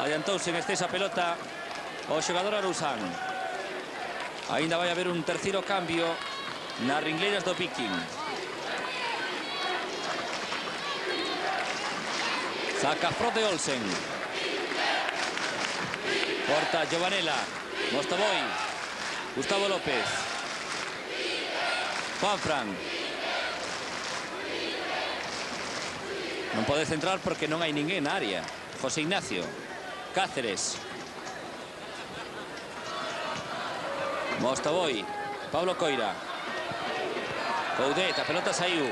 adiantouse en exceso a pelota o xogador arusán. Ainda vai haber un terceiro cambio nas ringleiras do Viking. Saca Frode Olsen, corta Giovanella, Mostovoy, Gustavo López, Juanfran. Non pode centrar porque non hai ninguén na área. José Ignacio, Cáceres, Mostovoy, Pablo Coira, Coudet, a pelota saiu,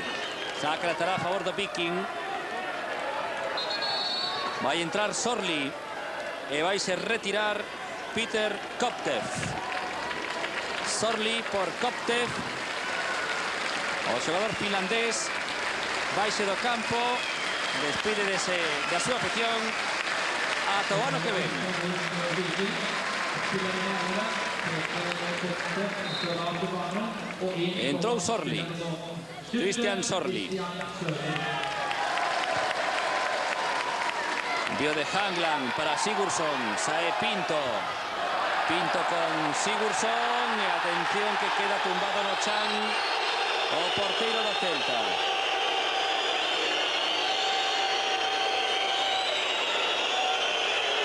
saca lateral a favor do Viking. Vai entrar Sorli e vai se retirar Peter Koptev. Sorli por Koptev, o xogador finlandés, baixe do campo, despide da súa afición ata o ano que ven. Entrou Sorli, Christian Sorli. Envío de Hangland para Sigurdsson, sae Pinto. Pinto con Sigurdsson, e atención que queda tumbado no chan o porteiro do Celta.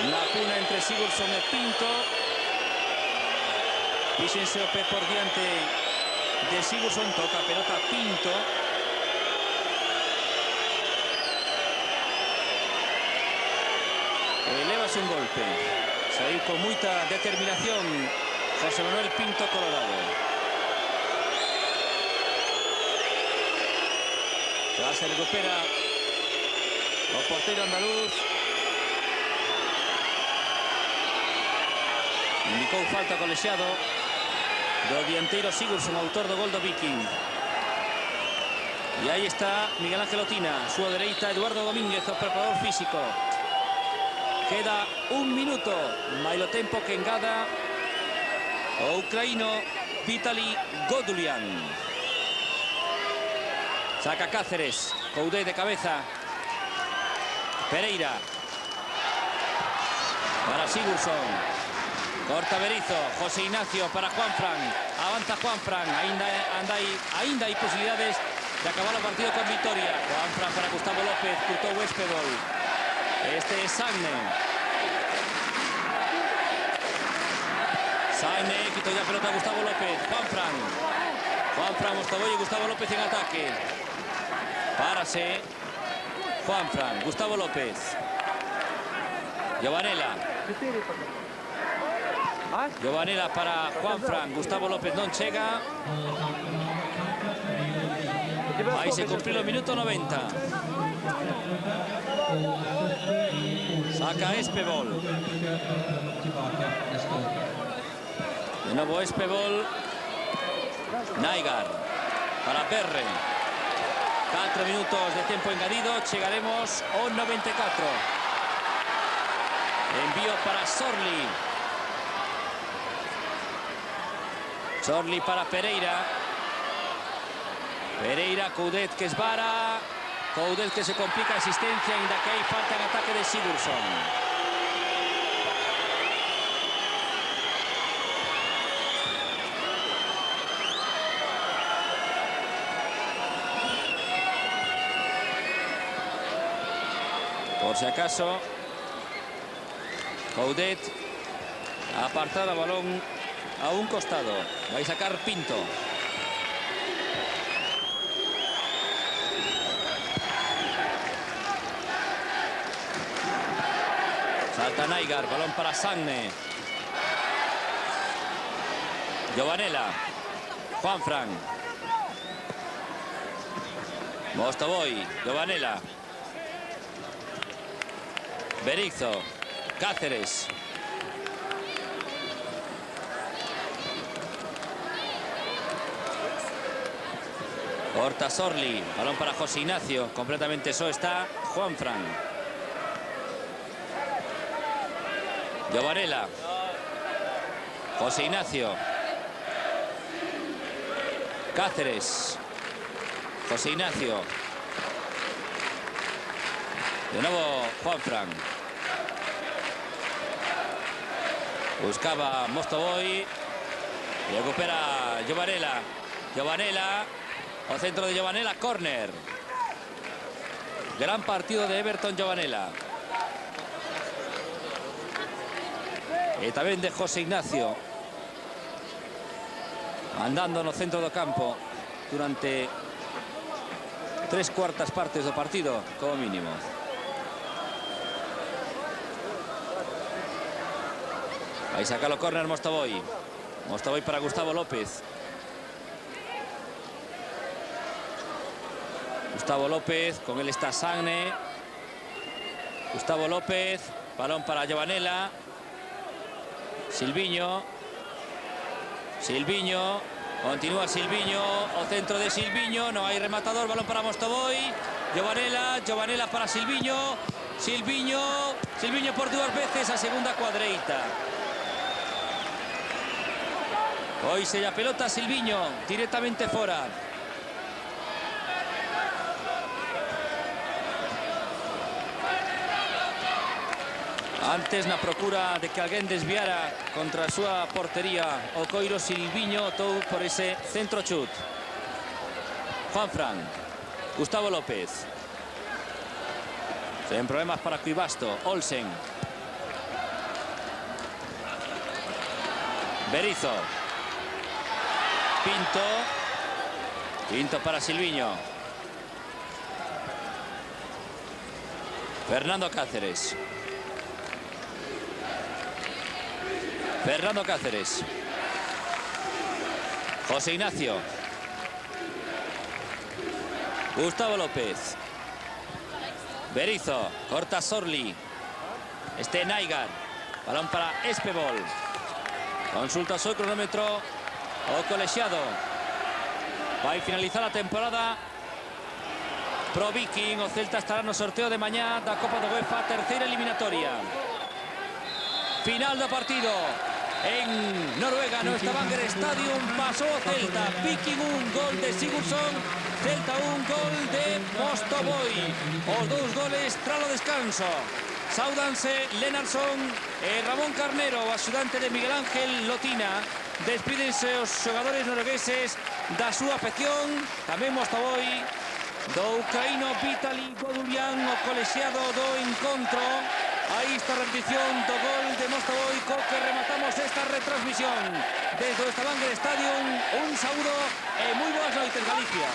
Na cuna entre Sigurdsson e Pinto. Fíxense o pé por diante de Sigurdsson, toca a pelota Pinto. Elevase un golpe. Saiu con moita determinación José Manuel Pinto Colorado. Ya se recupera o porteiro andaluz. Indicou falta colexiado do dianteiro Sigurdsson, autor do gol do Viking. E aí está Miguel Ángel Otina, súa dereita Eduardo Domínguez, o preparador físico. Queda un minuto, mailo tempo que engada o ucraíno Vitaly Godulian. Saca Cáceres, Coudet de cabeza. Pereira. Para Sigurdsson. Corta Berizzo. José Ignacio para Juanfran. Avanza Juanfran. Ainda hay posibilidades de acabar el partido con victoria. Juanfran para Gustavo López. Curtou Espedol. Este es Sagne. Sagne quitó ya pelota a Gustavo López. Juanfran, Mostovoy y Gustavo López en ataque. Párase. Juanfran, Gustavo López. Giovanella. Giovanella para Juanfran. Gustavo López non chega. Aí se cumplió el minuto 90. Saca Espebol. De nuevo Espebol. Naigar para Berre. 4 minutos de tiempo engadido. Llegaremos ao 94. Envío para Sorli. Sorli para Pereira. Pereira, Coudet que esvara. Coudet que se complica asistencia. Ainda que hay falta en ataque de Sigurdsson. Por si acaso, Coudet ha apartado el balón a un costado. Va a sacar Pinto. Salta Naigar, balón para Sagne. Giovanella. Juanfran. Mostovoy. Giovanella. Berizzo, Cáceres. Corta Sorli, balón para José Ignacio. Completamente solo está Juanfran. Giovanella. José Ignacio. Cáceres. José Ignacio. De nuevo Juanfran. Buscaba Mostovoy. Recupera Giovanella. Giovanella. Al centro de Giovanella. Córner. Gran partido de Everton Giovanella. Y también de José Ignacio. Andando en el centro del campo durante 3/4 partes del partido, como mínimo. Ahí saca los córner Mostovoy. Mostovoy para Gustavo López. Gustavo López, con él está Sagne. Gustavo López, balón para Giovanella. Silviño. Silviño. Continúa Silviño. O centro de Silviño. No hay rematador. Balón para Mostovoy. Giovanella. Giovanella para Silviño. Silviño. Silviño por 2 veces a segunda cuadreita. Hoy se la pelota Silviño directamente fuera. Antes na procura de que alguén desviara contra a súa portería o coiro Silviño optou por ese centro chut. Juanfran. Gustavo López. Sen problemas para Cuibasto. Olsen. Berizzo. Pinto. Pinto para Silviño. Fernando Cáceres. Fernando Cáceres. José Ignacio. Gustavo López. Berizzo. Corta Sorli. Este Naigar. Balón para Espebol. Consulta su cronómetro. O colegiado. Va a finalizar la temporada Pro Viking. O Celta estará no sorteo de mañá da Copa da UEFA, terceira eliminatoria. Final do partido. en Noruega, no Stavanger Stadium, pasó Celta. Viking 1, gol de Sigurdsson. Celta 1, gol de Mostovoy. Os 2 goles tras o descanso. Saudanse, Lennarsson e Ramón Carnero, axudante de Miguel Ángel Lotina. Despídense os xogadores noruegueses da súa afección. Tamén Mostovoy, do ucraíno Vitaly Godulian, o colexiado do encontro. Aí está a repetición do gol de Mostovoy, co que rematamos esta retransmisión desde o Stavanger Stadium. Un saúdo e moi boas noites, Galicia.